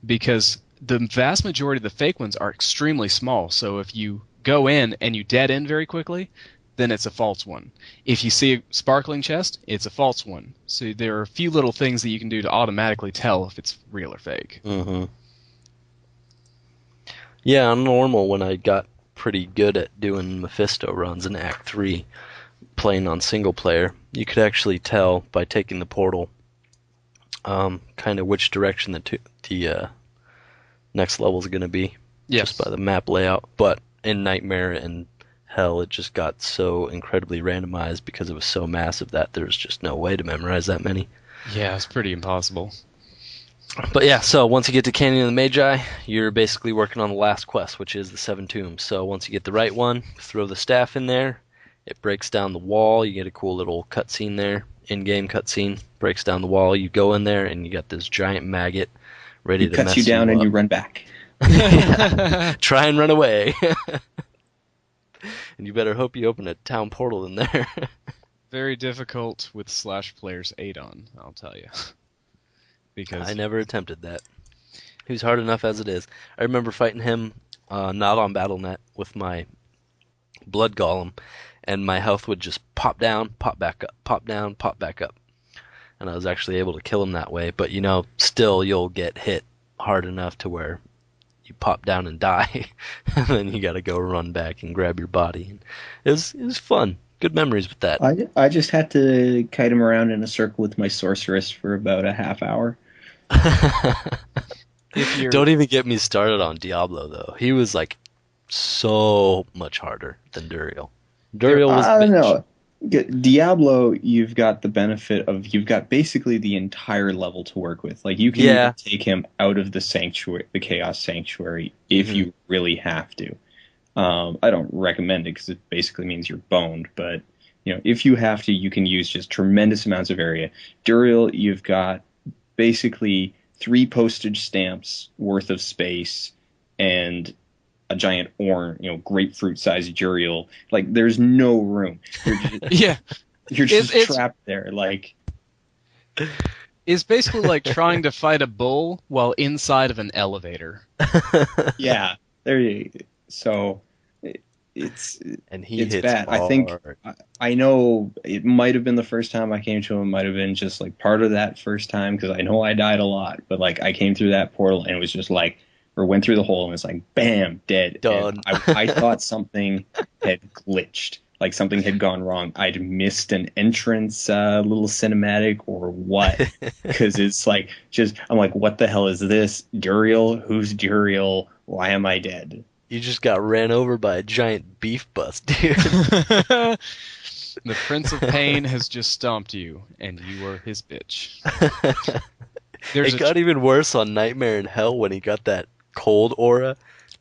Because the vast majority of the fake ones are extremely small. So if you go in and you dead end very quickly, then it's a false one. If you see a sparkling chest, it's a false one. So there are a few little things that you can do to automatically tell if it's real or fake. Mm-hmm. Yeah, on normal, when I got pretty good at doing Mephisto runs in Act 3, playing on single player, you could actually tell by taking the portal kind of which direction the next level is going to be, Yes. just by the map layout. But in Nightmare and Hell, it just got so incredibly randomized because it was so massive that there's just no way to memorize that many. Yeah, it's pretty impossible. But yeah, so once you get to Canyon of the Magi, you're basically working on the last quest, which is the 7 tombs. So once you get the right one, throw the staff in there, it breaks down the wall, you get a cool little cutscene there, in-game cutscene, breaks down the wall, you go in there, and you got this giant maggot ready It to cuts mess you down up. and you run back. Yeah. Try and run away. And you better hope you open a town portal in there. Very difficult with Slash Player's 8 on, I'll tell you. Because I never attempted that. He was hard enough as it is. I remember fighting him not on BattleNet with my blood golem, and my health would just pop down, pop back up, pop down, pop back up. And I was actually able to kill him that way. But still you'll get hit hard enough to where you pop down and die, and then you got to go run back and grab your body. It was fun. Good memories with that. I just had to kite him around in a circle with my sorceress for about a half hour. Don't even get me started on Diablo though. He was like so much harder than Duriel. Duriel was I don't bitch. know. Diablo, you've got the benefit of you've got basically the entire level to work with. Like you can even take him out of the sanctuary, the Chaos Sanctuary, if you really have to. I don't recommend it because it basically means you're boned. But if you have to, you can use just tremendous amounts of area. Duriel, you've got basically 3 postage stamps worth of space and a giant grapefruit-sized Duriel. Like, there's no room. You're just trapped there. Like, it's basically like trying to fight a bull while inside of an elevator. Yeah, so it's hits bad. hard. I think I know it might have been the first time I came to him. Might have been just like part of that first time because I know I died a lot. But like I came through that portal and it was just like. Or went through the hole and it's like, bam, dead. Done. I thought something had glitched, like something had gone wrong. I'd missed an entrance little cinematic or what? Because it's like, I'm like, what the hell is this? Duriel? Who's Duriel? Why am I dead? You just got ran over by a giant beef bus, dude. The Prince of Pain has just stomped you, and you are his bitch. It got even worse on Nightmare in Hell when he got that cold aura.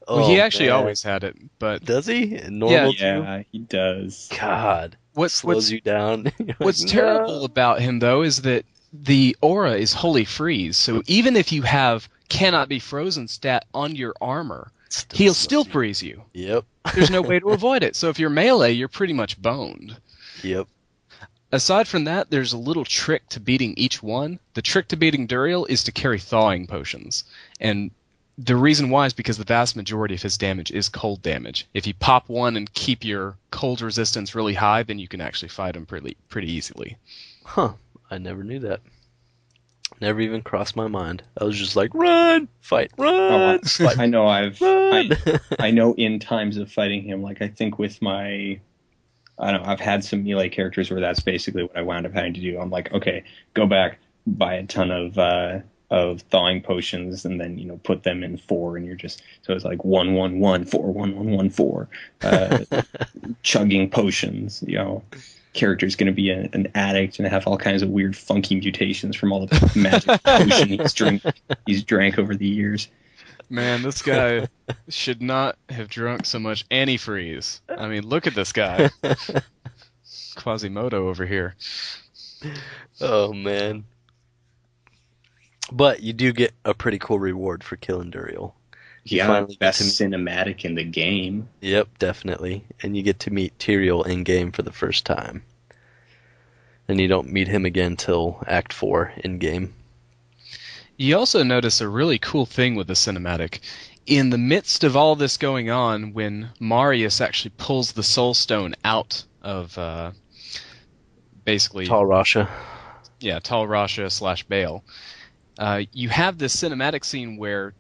Well, he actually always had it, but does he? Normal yeah, he does. God, what slows you down? What's terrible about him though is that the aura is holy freeze. So even if you have cannot be frozen stat on your armor, he'll still freeze you. Yep. There's no way to avoid it. So if you're melee, you're pretty much boned. Yep. Aside from that, there's a little trick to beating each one. The trick to beating Duriel is to carry thawing potions. And the reason why is because the vast majority of his damage is cold damage. If you pop one and keep your cold resistance really high, then you can actually fight him pretty easily. Huh. I never knew that. Never even crossed my mind. I was just like, run, fight, run. I know I know in times of fighting him, like I think with my I've had some melee characters where that's basically what I wound up having to do. I'm like, okay, go back, buy a ton of of thawing potions, and then put them in 4, and you're just so it's like 1 1 1 4 1 1 1 4, chugging potions. Character's going to be an addict and have all kinds of weird, funky mutations from all the magic potion he's drank over the years. Man, this guy should not have drunk so much antifreeze. I mean, look at this guy. Quasimodo over here. Oh man. But you do get a pretty cool reward for killing Duriel. You Yeah, finally get best to cinematic in the game. Yep, definitely. And you get to meet Tyrael in game for the first time. And you don't meet him again till Act 4 in game. You also notice a really cool thing with the cinematic. In the midst of all this going on, when Marius actually pulls the Soul Stone out of basically Tal Rasha. Yeah, Tal Rasha / Bale. You have this cinematic scene where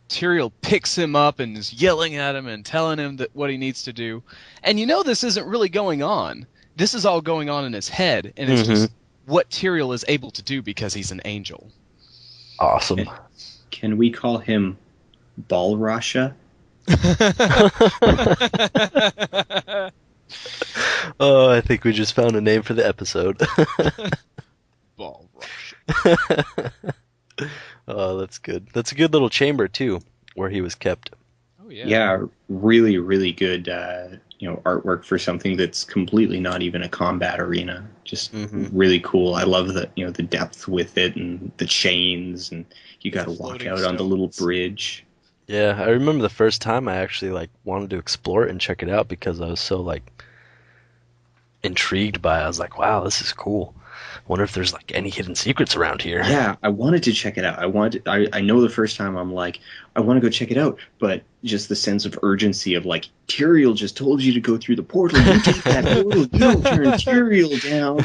Tyrael picks him up and is yelling at him and telling him that what he needs to do. And this isn't really going on. This is all going on in his head, and it's just what Tyrael is able to do because he's an angel. Awesome. Can we call him Balrasha? Oh, I think we just found a name for the episode. Balrasha. Oh, that's good. That's a good little chamber too, where he was kept. Oh yeah. Yeah, really, really good. Artwork for something that's completely not even a combat arena. Just really cool. I love the the depth with it and the chains, and you got to walk floating out on the little stones. bridge. Yeah, I remember the first time I actually wanted to explore it and check it out because I was so intrigued by it. I was like, wow, this is cool. Wonder if there's any hidden secrets around here. Yeah, I wanted to check it out. I know the first time I'm like, I want to go check it out, but just the sense of urgency of Tyrael just told you to go through the portal. You take that portal, you don't turn Tyrael down.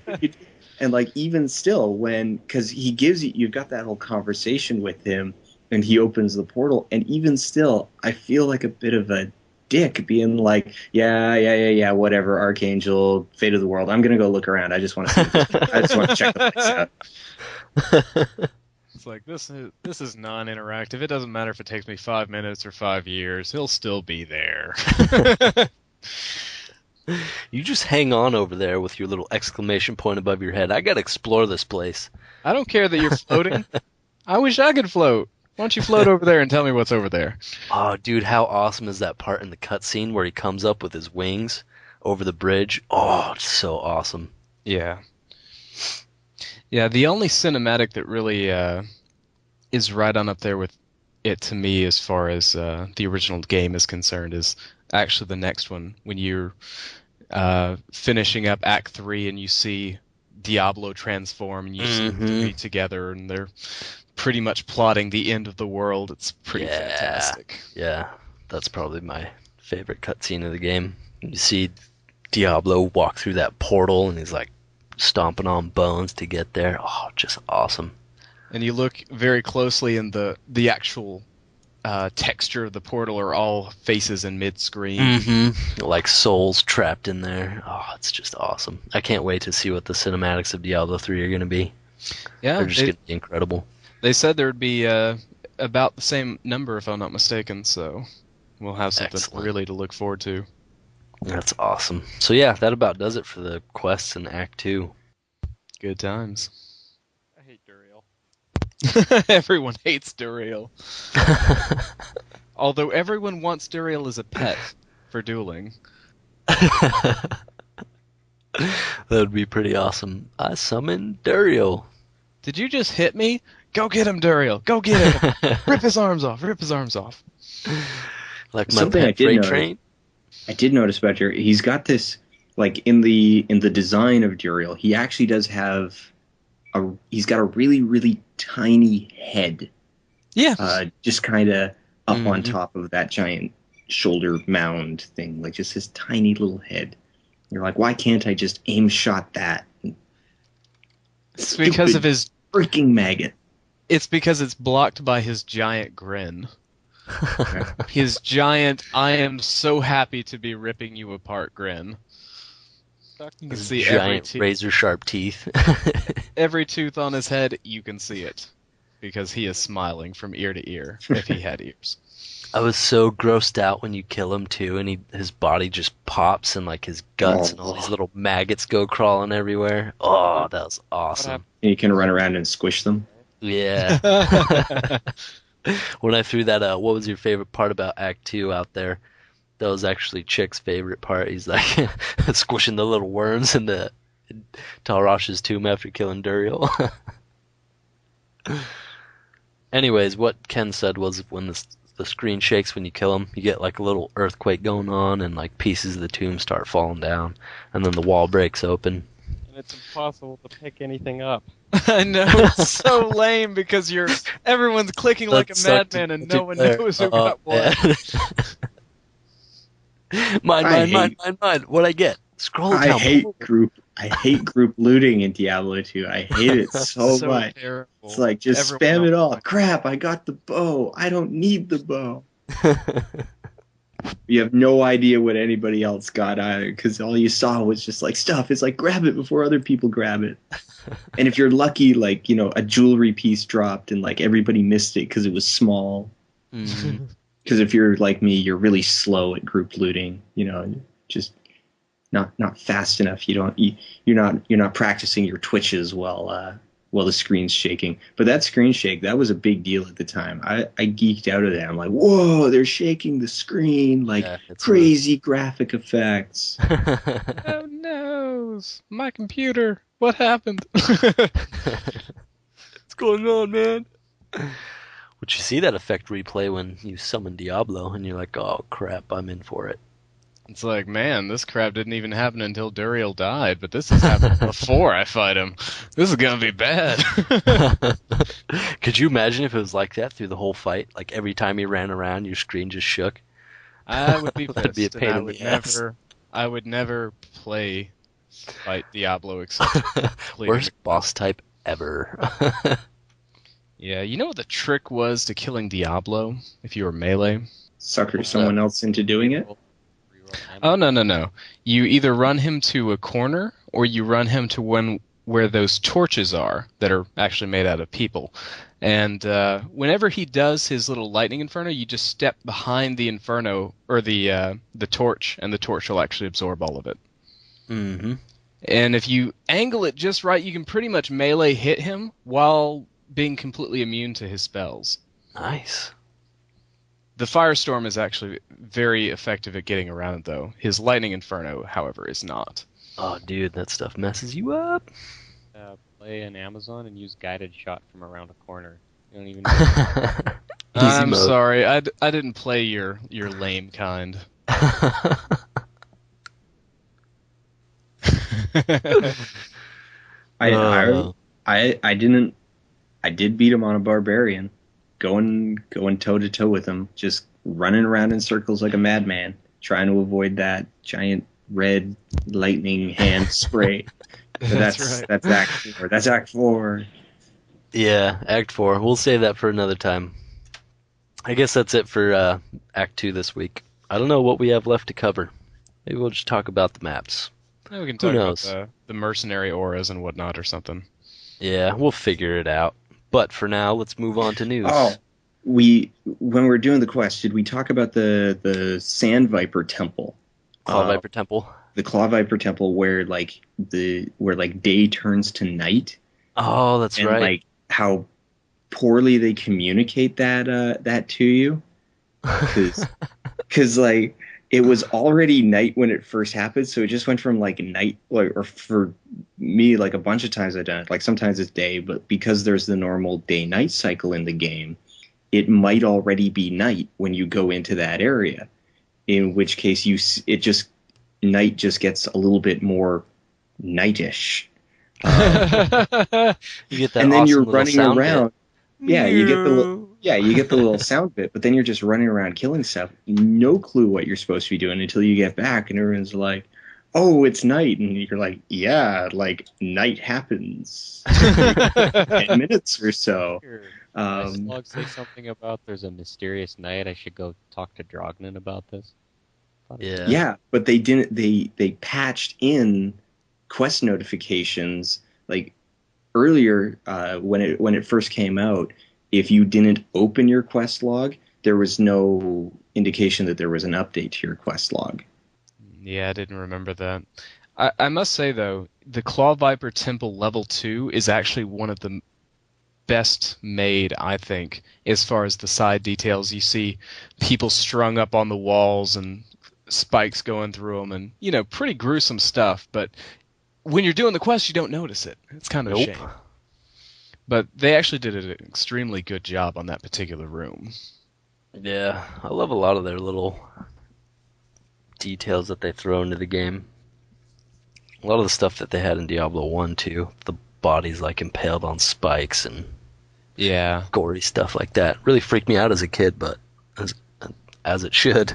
Dude. And even still, because he gives you've got that whole conversation with him, and he opens the portal, and even still, I feel like a bit of a dick being like, yeah, whatever, Archangel, fate of the world. I'm gonna go look around. I just want to I just want to check the place out. It's like this is non-interactive. It doesn't matter if it takes me 5 minutes or 5 years. He'll still be there. You just hang on over there with your little exclamation point above your head. I gotta explore this place. I don't care that you're floating. I wish I could float. Why don't you float over there and tell me what's over there? Oh, dude, how awesome is that part in the cutscene where he comes up with his wings over the bridge? Oh, it's so awesome. Yeah. Yeah, the only cinematic that really is right on up there with it to me as far as the original game is concerned is actually the next one. When you're finishing up Act 3 and you see Diablo transform and you see the three together and they're pretty much plotting the end of the world. It's pretty fantastic. Yeah, that's probably my favorite cutscene of the game. You see Diablo walk through that portal and he's stomping on bones to get there. Oh, just awesome. And you look very closely and the actual texture of the portal are all faces in mid-screen. Like souls trapped in there. Oh, it's just awesome. I can't wait to see what the cinematics of Diablo 3 are going to be. Yeah, they're just going to be incredible. They said there would be about the same number, if I'm not mistaken, so we'll have something really to look forward to. That's awesome. So yeah, that about does it for the quests in Act 2. Good times. I hate Duriel. Everyone hates Duriel. Although everyone wants Duriel as a pet for dueling. That would be pretty awesome. I summon Duriel. Did you just hit me? Go get him, Duriel. Go get him. Rip his arms off. Rip his arms off. Like my pet freight train. I did notice about Duriel. He's got this, in the design of Duriel, he actually does have he's got a really, really tiny head. Yeah. Just kind of up on top of that giant shoulder mound thing, just his tiny little head. You're like, why can't I just aim shot that? It's because of his freaking maggot. It's because it's blocked by his giant grin. His giant, I am so happy to be ripping you apart grin. sucked. You can His see giant razor sharp teeth. every tooth on his head. You can see it because he is smiling from ear to ear if he had ears. I was so grossed out when you kill him too, and his body just pops and like his guts and all these little maggots go crawling everywhere. Oh, that was awesome. And you can run around and squish them. Yeah. When I threw that, what was your favorite part about Act 2 out there? That was actually Chick's favorite part. He's like squishing the little worms in Talrosh's tomb after killing Duriel. Anyways, what Ken said was when the screen shakes when you kill him, you get like a little earthquake going on, and like pieces of the tomb start falling down, and then the wall breaks open. And it's impossible to pick anything up. I know, it's so lame because everyone's clicking like a madman and no one knows who got what. Mine. What'd I get? Scroll down. I hate group looting in Diablo 2. I hate it so much. Terrible. It's like, just spam it all. Crap, I got the bow. I don't need the bow. You have no idea what anybody else got either, because all you saw was just like stuff. It's like, grab it before other people grab it. And if you're lucky, like, a jewelry piece dropped and like everybody missed it because it was small. Mm-hmm. Because if you're like me, you're really slow at group looting. Just not fast enough. You're not practicing your twitches while the screen's shaking. But that screen shake, that was a big deal at the time. I geeked out at that. I'm like, whoa, they're shaking the screen, like crazy graphic effects. Oh no, my computer. What happened? What's going on, man? Would you see that effect replay when you summon Diablo and you're like, oh crap, I'm in for it. It's like, man, this crap didn't even happen until Duriel died, but this has happened before I fight him. This is gonna be bad. Could you imagine if it was like that through the whole fight? Like every time you ran around, your screen just shook? I would be pissed. That'd be a pain in the ass. I would never fight Diablo except worst boss type ever. Yeah, you know what the trick was to killing Diablo if you were melee? Sucker someone else into doing it? Oh, no. You either run him to a corner or you run him to where those torches are that are actually made out of people. And whenever he does his little lightning inferno, you just step behind the inferno or the torch, and the torch will actually absorb all of it. Mm-hmm. And if you angle it just right, you can pretty much melee hit him while being completely immune to his spells. Nice. The Firestorm is actually very effective at getting around it, though. His Lightning Inferno, however, is not. Oh, dude, that stuff messes you up. Play in Amazon and use guided shot from around a corner. You don't even I'm sorry, I didn't play your lame kind. I did beat him on a barbarian, going toe to toe with him, just running around in circles like a madman, trying to avoid that giant red lightning hand spray. That's Act 4. That's Act 4. Yeah, Act 4. We'll save that for another time. I guess that's it for Act 2 this week. I don't know what we have left to cover. Maybe we'll just talk about the maps. Yeah, we can talk about the mercenary auras and whatnot or something. Yeah, we'll figure it out. But for now, let's move on to news. Oh, when we're doing the quest, did we talk about the Sand Viper Temple? Claw Viper Temple. The Claw Viper Temple, where day turns to night. Oh, that's and, right. Like how poorly they communicate that to you, because like it was already night when it first happened, so it just went from like night, or for me, like a bunch of times I've done it, like sometimes it's day, but because there's the normal day-night cycle in the game, it might already be night when you go into that area, in which case night just gets a little bit more nightish. You get that, and then awesome you're running around. Bit. Yeah, you get the little sound bit, but then you're just running around killing stuff. No clue what you're supposed to be doing until you get back, and everyone's like, "Oh, it's night," and you're like, "Yeah, like night happens 10 minutes or so." Slug say something about there's a mysterious night. I should go talk to Drognin about this. Yeah. Yeah, but they didn't. They patched in quest notifications, like earlier when it first came out, if you didn't open your quest log, there was no indication that there was an update to your quest log. Yeah, I didn't remember that. I must say, though, the Claw Viper Temple Level 2 is actually one of the best made, I think, as far as the side details. You see people strung up on the walls and spikes going through them and, pretty gruesome stuff. But when you're doing the quest, you don't notice it. It's kind of a shame. But they actually did an extremely good job on that particular room. Yeah, I love a lot of their little details that they throw into the game. A lot of the stuff that they had in Diablo 1 too. The bodies like impaled on spikes and gory stuff like that. Really freaked me out as a kid, but as it should.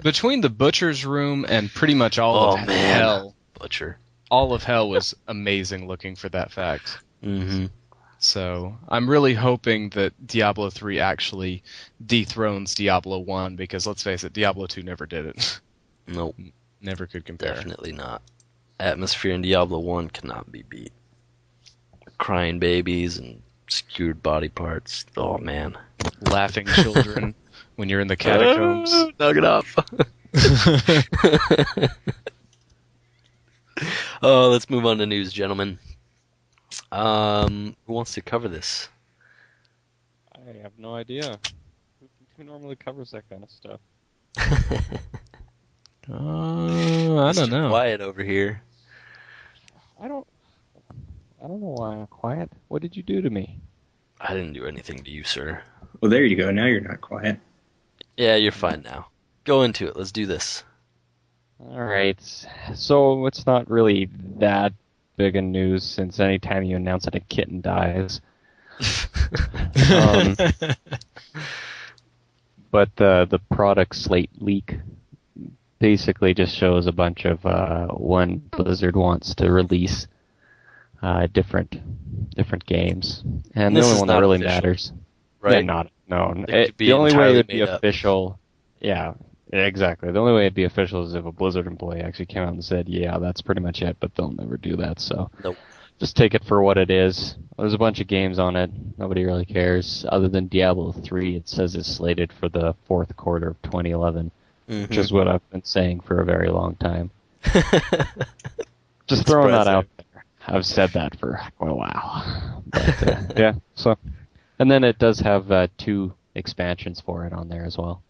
Between the Butcher's room and pretty much all of Hell. Butcher. All of Hell was amazing looking for that fact. Mm-hmm. So I'm really hoping that Diablo 3 actually dethrones Diablo 1, because let's face it, Diablo 2 never did it. Nope. Never could compare. Definitely not. Atmosphere in Diablo 1 cannot be beat. Crying babies and skewered body parts. Oh, man. Laughing children when you're in the catacombs. Knock it off. Oh, let's move on to news, gentlemen. Who wants to cover this? I have no idea. Who normally covers that kind of stuff? I don't know. Quiet over here. I don't know why I'm quiet. What did you do to me? I didn't do anything to you, sir. Well, there you go. Now you're not quiet. Yeah, you're fine now. Go into it. Let's do this. All right. So it's not really that big a news, since anytime you announce that a kitten dies. But the product slate leak basically just shows a bunch of when Blizzard wants to release different games, and the only one that really matters, right? Yeah, no. The only way it'd be made up. official, yeah, exactly. The only way it'd be official is if a Blizzard employee actually came out and said, "Yeah, that's pretty much it," but they'll never do that. So Nope. just take it for what it is. There's a bunch of games on it. Nobody really cares. Other than Diablo 3, it says it's slated for the fourth quarter of 2011, which is what I've been saying for a very long time. Just throwing that out there. I've said that for quite a while. But, yeah, so. And then it does have 2 expansions for it on there as well.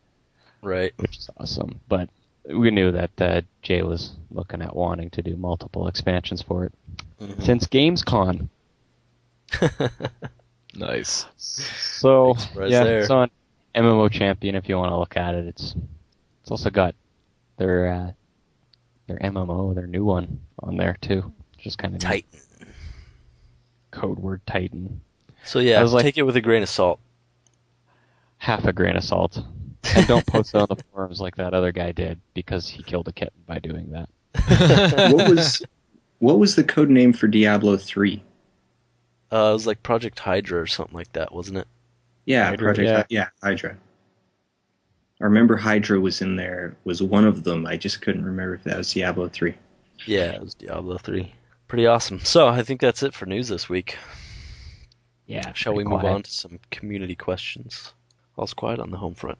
Right. Which is awesome. But we knew that Jay was looking at wanting to do multiple expansions for it. Since GamesCon. Nice. So, yeah, there. it's on MMO Champion if you want to look at it. It's also got their MMO, their new one, on there too. Just kind of Titan. Code word Titan. So yeah, take it with a grain of salt. Half a grain of salt. And don't post it on the forums like that other guy did, because he killed a kitten by doing that. What was the code name for Diablo 3? It was like Project Hydra or something like that, wasn't it? Yeah, Hydra, Hydra. I remember Hydra was in there, was one of them. I just couldn't remember if that was Diablo 3. Yeah, it was Diablo 3. Pretty awesome. So I think that's it for news this week. Yeah. Shall we move on to some community questions? All's quiet on the home front.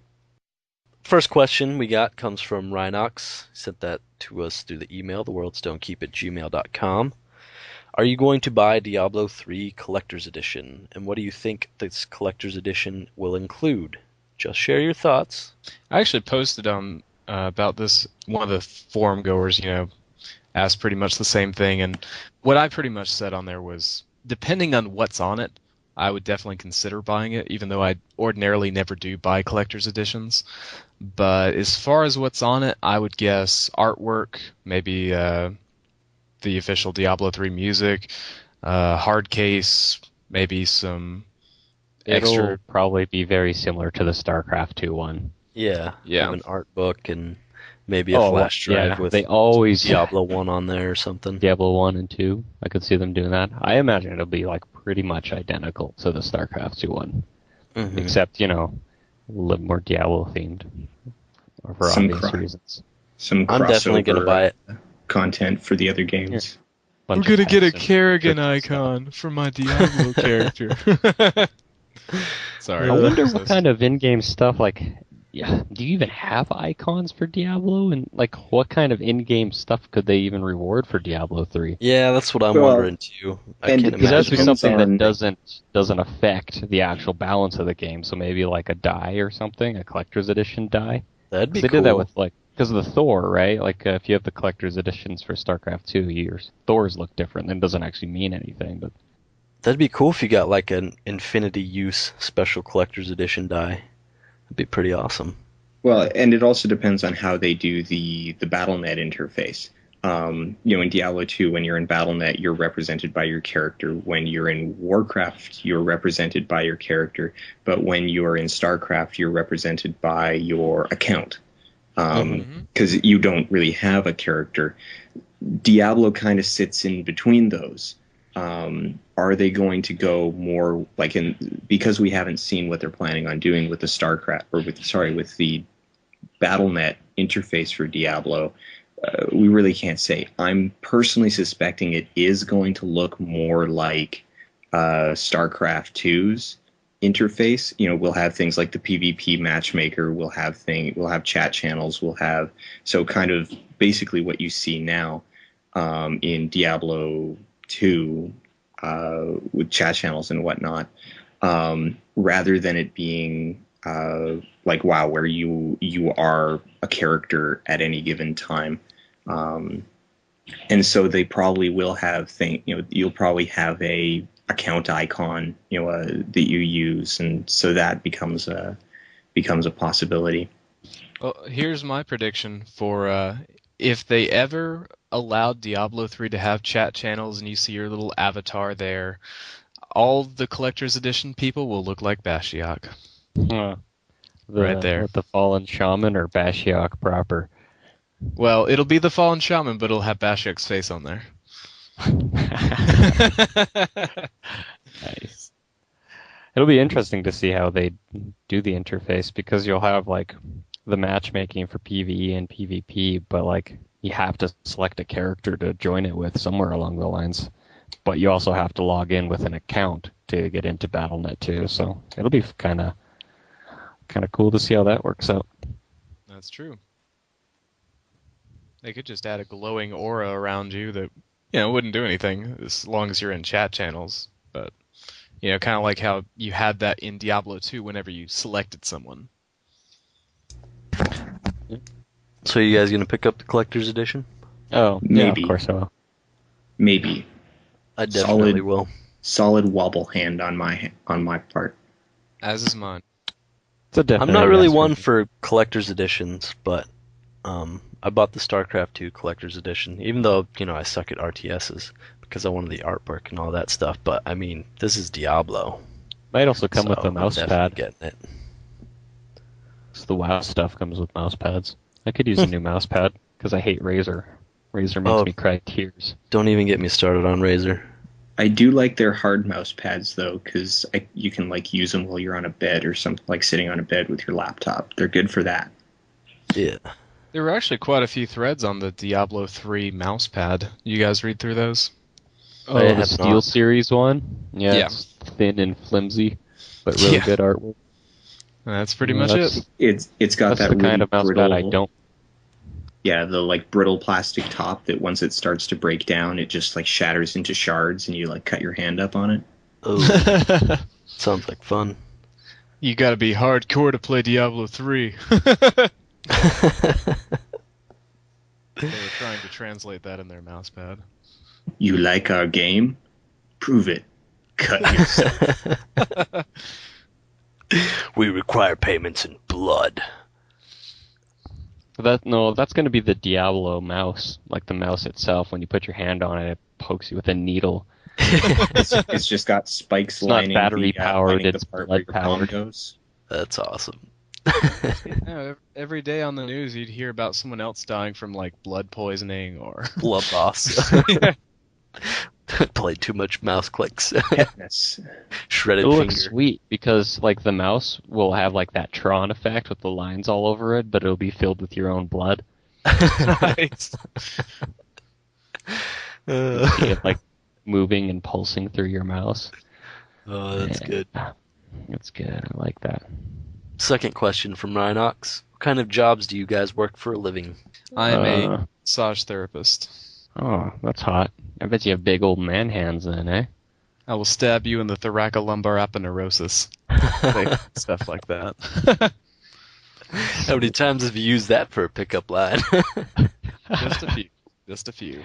First question we got comes from Rhinox. He sent that to us through the email, theworldstonkeep@gmail.com. Are you going to buy Diablo 3 Collector's Edition? And what do you think this Collector's Edition will include? Just share your thoughts. I actually posted on about this. One of the forum goers, asked pretty much the same thing, and what I pretty much said on there was, depending on what's on it, I would definitely consider buying it, even though I ordinarily never do buy collector's editions. But as far as what's on it, I would guess artwork, maybe the official Diablo 3 music, hard case, maybe some extra. It'll probably be very similar to the StarCraft 2 one. Yeah. Yeah. An art book and maybe a flash drive with they always Diablo 1 on there or something. Diablo 1 and 2. I could see them doing that. I imagine it'll be like pretty much identical to the StarCraft 2 one. Except, a little more Diablo themed for obvious reasons. Some I'm definitely going to buy it. content for the other games. We're bunch gonna of get a text and Kerrigan tricky stuff. icon for my Diablo character. Sorry. I wonder So what kind of in-game stuff, like, yeah, do you even have icons for Diablo? And, like, what kind of in-game stuff could they even reward for Diablo 3? Yeah, that's what I'm Well, wondering too. I and can't because Because it has to be imagine. depends something on- that doesn't affect the actual balance of the game. So maybe like a die or something, a collector's edition die. That'd be Because they cool. did that with like because of the Thor, right? Like if you have the collector's editions for StarCraft 2, your Thors look different. Then it doesn't actually mean anything. But That'd be cool if you got like an infinity use special collector's edition die. That'd be pretty awesome. Well, and it also depends on how they do the BattleNet interface. In Diablo 2, when you're in BattleNet, you're represented by your character. When you're in Warcraft, you're represented by your character. But when you're in StarCraft, you're represented by your account. Because you don't really have a character. Diablo kind of sits in between those. Are they going to go more like because we haven't seen what they're planning on doing with the StarCraft with the BattleNet interface for Diablo? We really can't say. I'm personally suspecting it is going to look more like StarCraft 2's interface. We'll have things like the PvP matchmaker. We'll have chat channels. We'll have kind of basically what you see now in Diablo 2 with chat channels and whatnot, rather than it being like WoW, where you are a character at any given time. And so they probably will have you'll probably have a account icon, that you use, and so that becomes a possibility. Well, here's my prediction for if they ever allowed Diablo 3 to have chat channels and you see your little avatar there, all the collector's edition people will look like Bashiok. Right there. With the Fallen Shaman or Bashiok proper. Well, it'll be the Fallen Shaman, but it'll have Bashiok's face on there. Nice. It'll be interesting to see how they do the interface because you'll have like the matchmaking for PvE and PvP, but like you have to select a character to join it with somewhere along the lines. But you also have to log in with an account to get into BattleNet too. So it'll be kind of cool to see how that works out. That's true. They could just add a glowing aura around you that, wouldn't do anything as long as you're in chat channels. But, kind of like how you had that in Diablo 2 whenever you selected someone. So you guys gonna pick up the collector's edition? Oh, yeah, Maybe. of course I will. Maybe. I definitely Solid. will. Solid wobble hand on my part. As is mine. It's a definite I'm not really yes one me. for collector's editions, but I bought the StarCraft 2 collector's edition, even though, I suck at RTSs because I wanted the artwork and all that stuff. But, I mean, this is Diablo. Might also come with so a mouse I'm pad. definitely getting it. So the WoW stuff comes with mouse pads. I could use a new mouse pad because I hate Razer. Razer makes Oh. me cry tears. Don't even get me started on Razer. I do like their hard mouse pads though, because you can use them while you're on a bed or something, like sitting on a bed with your laptop. They're good for that. Yeah. There were actually quite a few threads on the Diablo 3 mouse pad. You guys read through those? Oh, I the have Steel not. Series one? Yeah, Yeah. it's thin and flimsy, but really Yeah. good artwork. That's pretty Yeah, much that's- it. It's got That's that the really kind of mouse brittle, pad I don't. yeah, the brittle plastic top that once it starts to break down, it just shatters into shards, and you cut your hand up on it. Oh, sounds like fun. You gotta be hardcore to play Diablo 3. They were trying to translate that in their mousepad. You like our game? Prove it. Cut yourself. We require payments in blood. That's going to be the Diablo mouse, like the mouse itself. When you put your hand on it, it pokes you with a needle. It's just got spikes It's not lining battery powered, lining it's the part where blood your palm powered. goes. That's awesome. Every day on the news, you'd hear about someone else dying from blood poisoning or Blood loss. Played too much mouse clicks. Tetanus. Shredded It'll finger. look sweet because the mouse will have that Tron effect with the lines all over it, but it'll be filled with your own blood. Nice. You see it Uh, like moving and pulsing through your mouse. oh, that's good. It's good. I like that. Second question from Rhinox. What kind of jobs do you guys work for a living? I am a Uh, massage therapist. oh, that's hot. I bet you have big old man hands then, eh? I will stab you in the thoracolumbar aponeurosis. Stuff like that. How many times have you used that for a pickup line? Just a few. Just a few.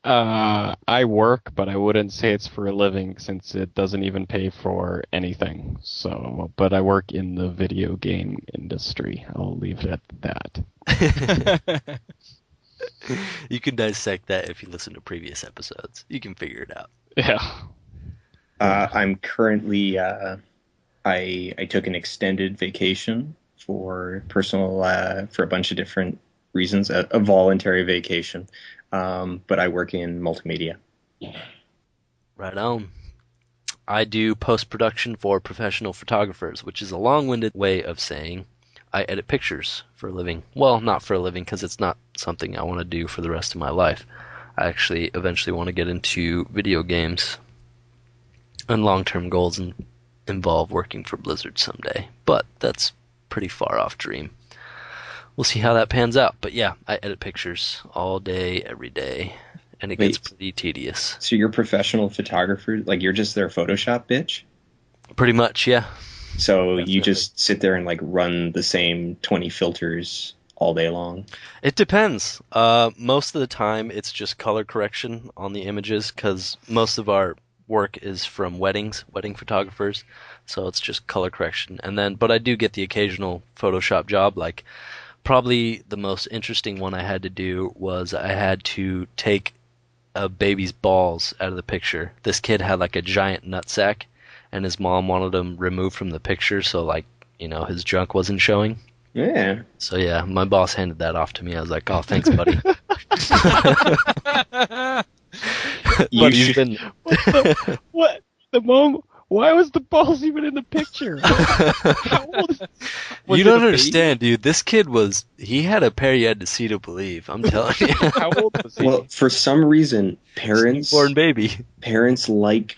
I work, but I wouldn't say it's for a living since it doesn't even pay for anything. So, but I work in the video game industry. I'll leave it at that. You can dissect that if you listen to previous episodes. You can figure it out. Yeah. I'm currently I took an extended vacation for personal for a bunch of different reasons, a voluntary vacation. But I work in multimedia. Right on. I do post-production for professional photographers, which is a long-winded way of saying I edit pictures for a living. Well, not for a living because it's not something I want to do for the rest of my life. I actually eventually want to get into video games, and long-term goals involve working for Blizzard someday. But that's pretty far off dream. We'll see how that pans out. But yeah, I edit pictures all day, every day, and it gets Wait, pretty tedious. so you're a professional photographer? Like you're just their Photoshop bitch? Pretty much, yeah. So you Definitely. just sit there and like run the same 20 filters all day long? It depends. Most of the time, it's just color correction on the images because most of our work is from wedding photographers. So it's just color correction. And then, but I do get the occasional Photoshop job. Like, probably the most interesting one I had to do was I had to take a baby's balls out of the picture. This kid had like a giant nutsack, and his mom wanted him removed from the picture so, like, his junk wasn't showing. Yeah. So yeah, my boss handed that off to me. I was like, "Oh, thanks, buddy." You But he's should, been. What? The mom? Why was the balls even in the picture? How old is? Was You it don't a baby? understand, dude. This kid he had a pair you had to see to believe. I'm telling you. How old was he? well, for some reason, Born baby. parents like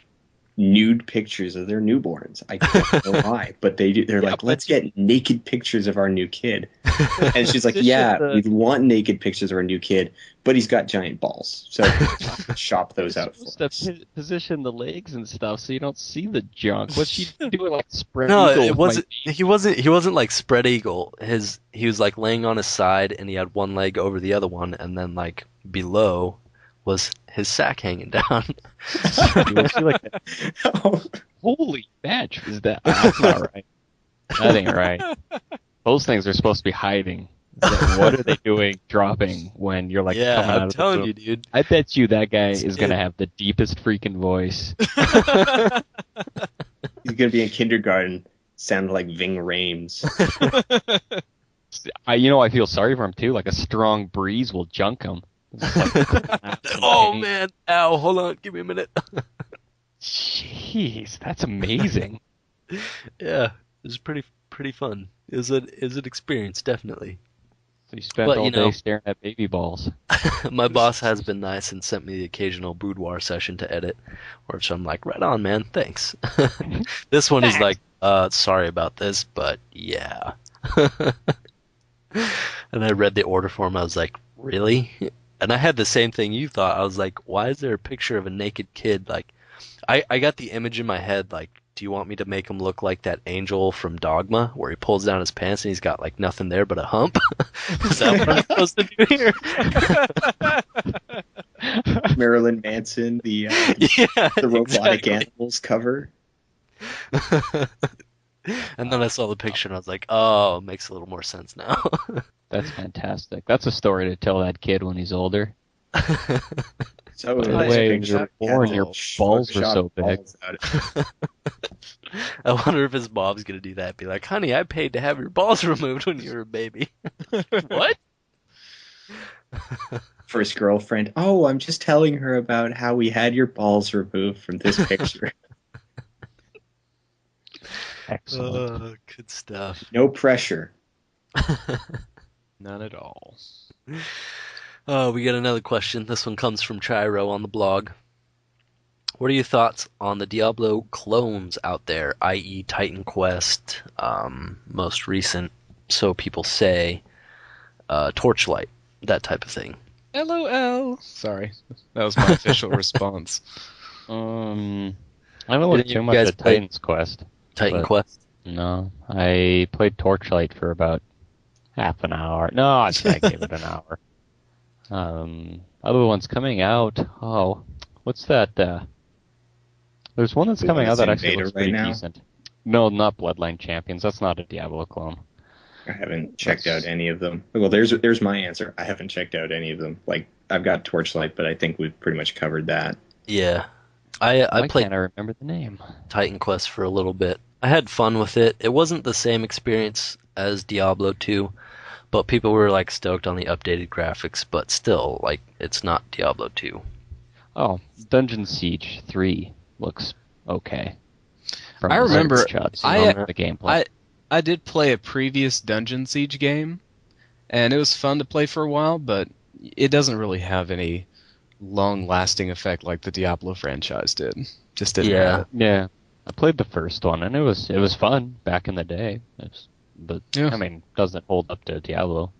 nude pictures of their newborns. I don't know why, but they do. They're Yeah, like, but let's get naked pictures of our new kid. And she's like, position yeah, the- we want naked pictures of our new kid, but he's got giant balls. So shop those You're out for supposed to us. position the legs and stuff so you don't see the junk. What's she doing? Like spread No, eagle it with wasn't. my He wasn't like spread eagle. He was like laying on his side, and he had one leg over the other one, and then like below was his sack hanging down. Was she like that? Oh, Holy batch is that? That's not right. That ain't right. Those things are supposed to be hiding. What are they doing dropping when you're like Yeah, coming out I'm of the telling boom? you, dude. I bet you that guy It's is gonna it. have the deepest freaking voice. he's gonna be in kindergarten, sounding like Ving Rhames. I feel sorry for him too. Like a strong breeze will junk him. It's just like collapse and Oh pain. man, ow! Hold on, give me a minute. Jeez, that's amazing. Yeah, it was pretty fun. It was an experience, definitely. So you spent But all day staring at baby balls. my boss has been nice and sent me the occasional boudoir session to edit, which I'm like, right on, man, thanks. This one he's like, sorry about this, but yeah. And I read the order form. I was like, really? And I had the same thing you thought. I was like, why is there a picture of a naked kid? Like, I got the image in my head, like, do you want me to make him look like that angel from Dogma, where he pulls down his pants and he's got like nothing there but a hump? Is that what I'm supposed to do here? Marilyn Manson, the Yeah, the robotic exactly. animals cover. And then I saw the picture and I was like, oh, it makes a little more sense now. That's fantastic. That's a story to tell that kid when he's older. So By the this way, when picture you were born, had your little balls were Photoshop so big. balls out. I wonder if his mom's gonna do that. Be like, honey, I paid to have your balls removed when you were a baby. What? First girlfriend. Oh, I'm just telling her about how we had your balls removed from this picture. Excellent. Good stuff. No pressure. None at all. Oh, we get another question. This one comes from Chiro on the blog. What are your thoughts on the Diablo clones out there, i.e. Titan Quest, most recent, so people say, Torchlight, that type of thing? LOL. Sorry, that was my official response. I haven't looked Didn't you too much guys at play Titan's Quest. Titan But Quest? no, I played Torchlight for about half an hour. No, I gave it an hour. Other ones coming out. Oh, what's that? There's one that's The one coming out that's that in actually beta looks right pretty now? decent. No, not Bloodline Champions. That's not a Diablo clone. I haven't checked out any of them. Well, there's my answer. I haven't checked out any of them. Like, I've got Torchlight, but I think we've pretty much covered that. Yeah. I Why played can't I remember the name? Titan Quest for a little bit. I had fun with it. It wasn't the same experience as Diablo 2, but people were like stoked on the updated graphics, but still, like, it's not Diablo 2. Oh, Dungeon Siege 3 looks okay. From I the remember screenshots I and the gameplay. I did play a previous Dungeon Siege game, and it was fun to play for a while, but it doesn't really have any long-lasting effect like the Diablo franchise did. Just didn't have Yeah. it. Yeah, I played the first one and it was fun back in the day. But Yeah. I mean, doesn't hold up to Diablo.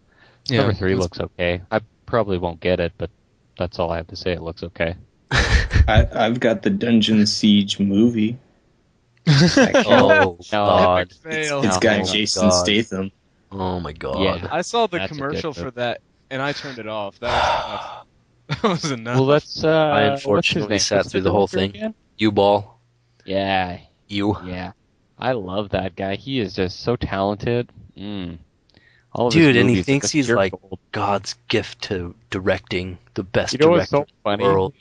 Yeah, Number 3 it's- looks okay. I probably won't get it, but that's all I have to say. It looks okay. I've got the Dungeon Siege movie. Oh, No, God. fail. It's Oh got my Jason God. Statham. Oh, my God. Yeah. I saw the That's a good commercial book. for that, and I turned it off. That was enough. That was enough. Well, that's I what's his unfortunately name? sat What's through the whole director thing. again? U-Ball. Yeah, You. yeah. I love that guy. He is just so talented. All of Dude, his and he movies are thinks just he's pure like gold. God's gift to directing, the best You know what's director so in the funny? world.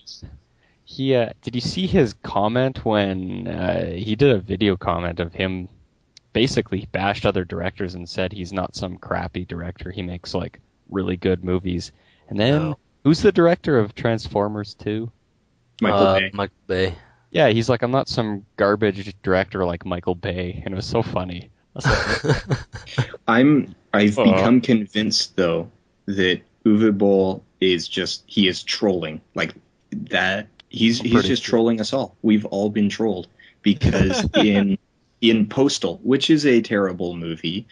He did you see his comment when he did a video comment of him basically bashed other directors and said he's not some crappy director. He makes like really good movies. And then No. who's the director of Transformers 2? Michael Bay. Michael Bay. Yeah, he's like, I'm not some garbage director like Michael Bay, and it was so funny. I was like, I've become convinced though that Uwe Boll is he is trolling. Like that he's Pretty just sure. trolling us all. We've all been trolled because in Postal, which is a terrible movie,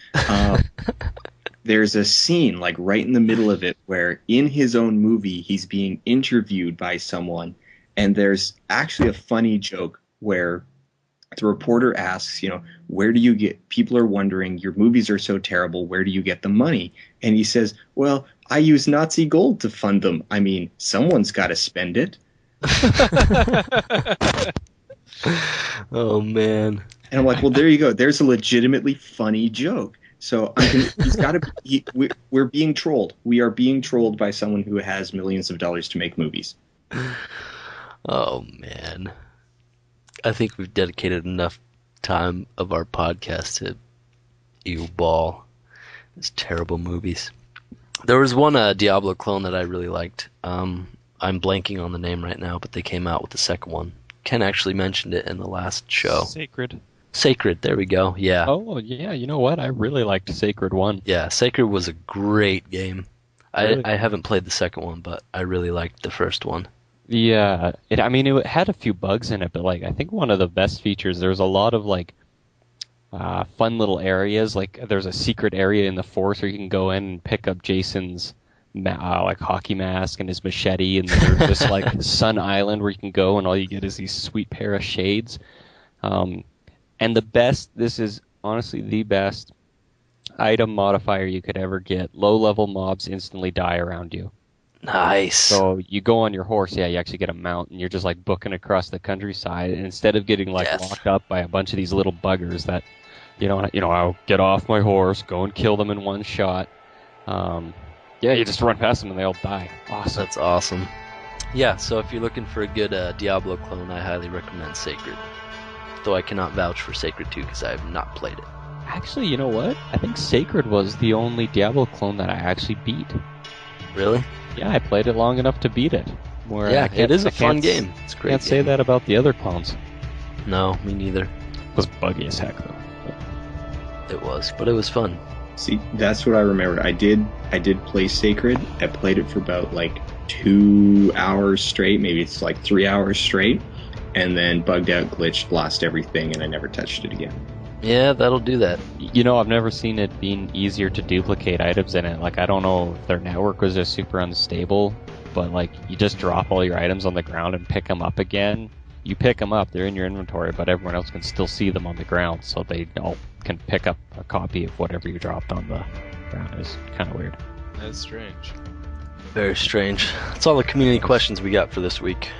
there's a scene like right in the middle of it where in his own movie he's being interviewed by someone, and there's actually a funny joke where the reporter asks, where do you get, people are wondering, your movies are so terrible, where do you get the money? And he says, well, I use Nazi gold to fund them. I mean, someone's got to spend it. Oh, man. And I'm like, well, there you go. There's a legitimately funny joke. So he's got to. We're being trolled. We are being trolled by someone who has millions of dollars to make movies. Oh, man. I think we've dedicated enough time of our podcast to U-Ball. These terrible movies. There was one Diablo clone that I really liked. I'm blanking on the name right now, but they came out with the second one. Ken actually mentioned it in the last show. Sacred, there we go. Yeah. oh, yeah, you know what? I really liked Sacred 1. Yeah, Sacred was a great game. Really? I haven't played the second one, but I really liked the first one. Yeah, it had a few bugs in it, but like I think one of the best features, there's a lot of like fun little areas. Like there's a secret area in the forest where you can go in and pick up Jason's like hockey mask and his machete, and there's this like Sun Island where you can go and all you get is these sweet pair of shades. And this is honestly the best item modifier you could ever get. Low level mobs instantly die around you. Nice. So you go on your horse, you actually get a mount, and you're just like booking across the countryside. And instead of getting like Death. locked up by a bunch of these little buggers that, I'll get off my horse, go and kill them in one shot. You just run past them and they all die. Awesome. That's awesome. Yeah, so if you're looking for a good Diablo clone, I highly recommend Sacred. Though I cannot vouch for Sacred 2 because I have not played it. Actually, you know what? I think Sacred was the only Diablo clone that I actually beat. Really? Yeah, I played it long enough to beat it. Yeah, it is a fun game. It's a great. Can't say that about the other clones. No, me neither. It was buggy as heck though. It was, but it was fun. See, that's what I remember. I did play Sacred. I played it for about like 2 hours straight. Maybe it's like 3 hours straight, and then bugged out, glitched, lost everything, and I never touched it again. Yeah, that'll do that. I've never seen it being easier to duplicate items in it. Like, I don't know if their network was just super unstable, but like, you just drop all your items on the ground and pick them up again. You pick them up, they're in your inventory, but everyone else can still see them on the ground, so they all can pick up a copy of whatever you dropped on the ground. It's kind of weird. That's strange. Very strange. That's all the community questions we got for this week.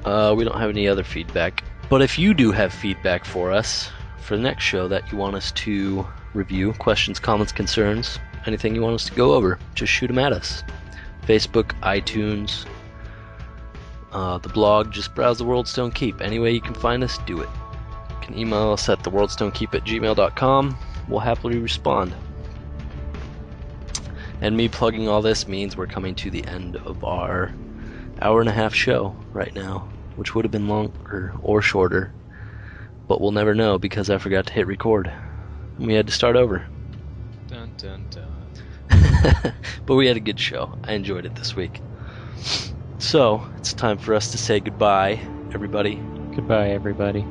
We don't have any other feedback. But if you do have feedback for us for the next show that you want us to review, questions, comments, concerns, anything you want us to go over, just shoot them at us. Facebook, iTunes, the blog, just browse the World Stone Keep. Any way you can find us, do it. You can email us at theworldstonekeep@gmail.com. We'll happily respond. And me plugging all this means we're coming to the end of our hour-and-a-half show right now, which would have been longer or shorter, but we'll never know because I forgot to hit record. We had to start over. Dun dun dun. But we had a good show. I enjoyed it this week. So, it's time for us to say goodbye, everybody. Goodbye, everybody.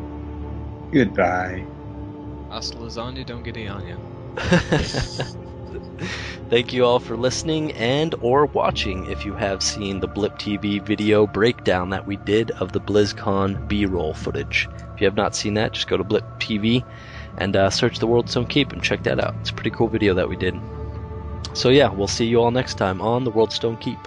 Goodbye. Hasta lasagna, don't get lasagna. Thank you all for listening and or watching if you have seen the Blip TV video breakdown that we did of the BlizzCon B-roll footage. If you have not seen that, just go to Blip TV and search the World Stone Keep and check that out. It's a pretty cool video that we did. So yeah, we'll see you all next time on the World Stone Keep.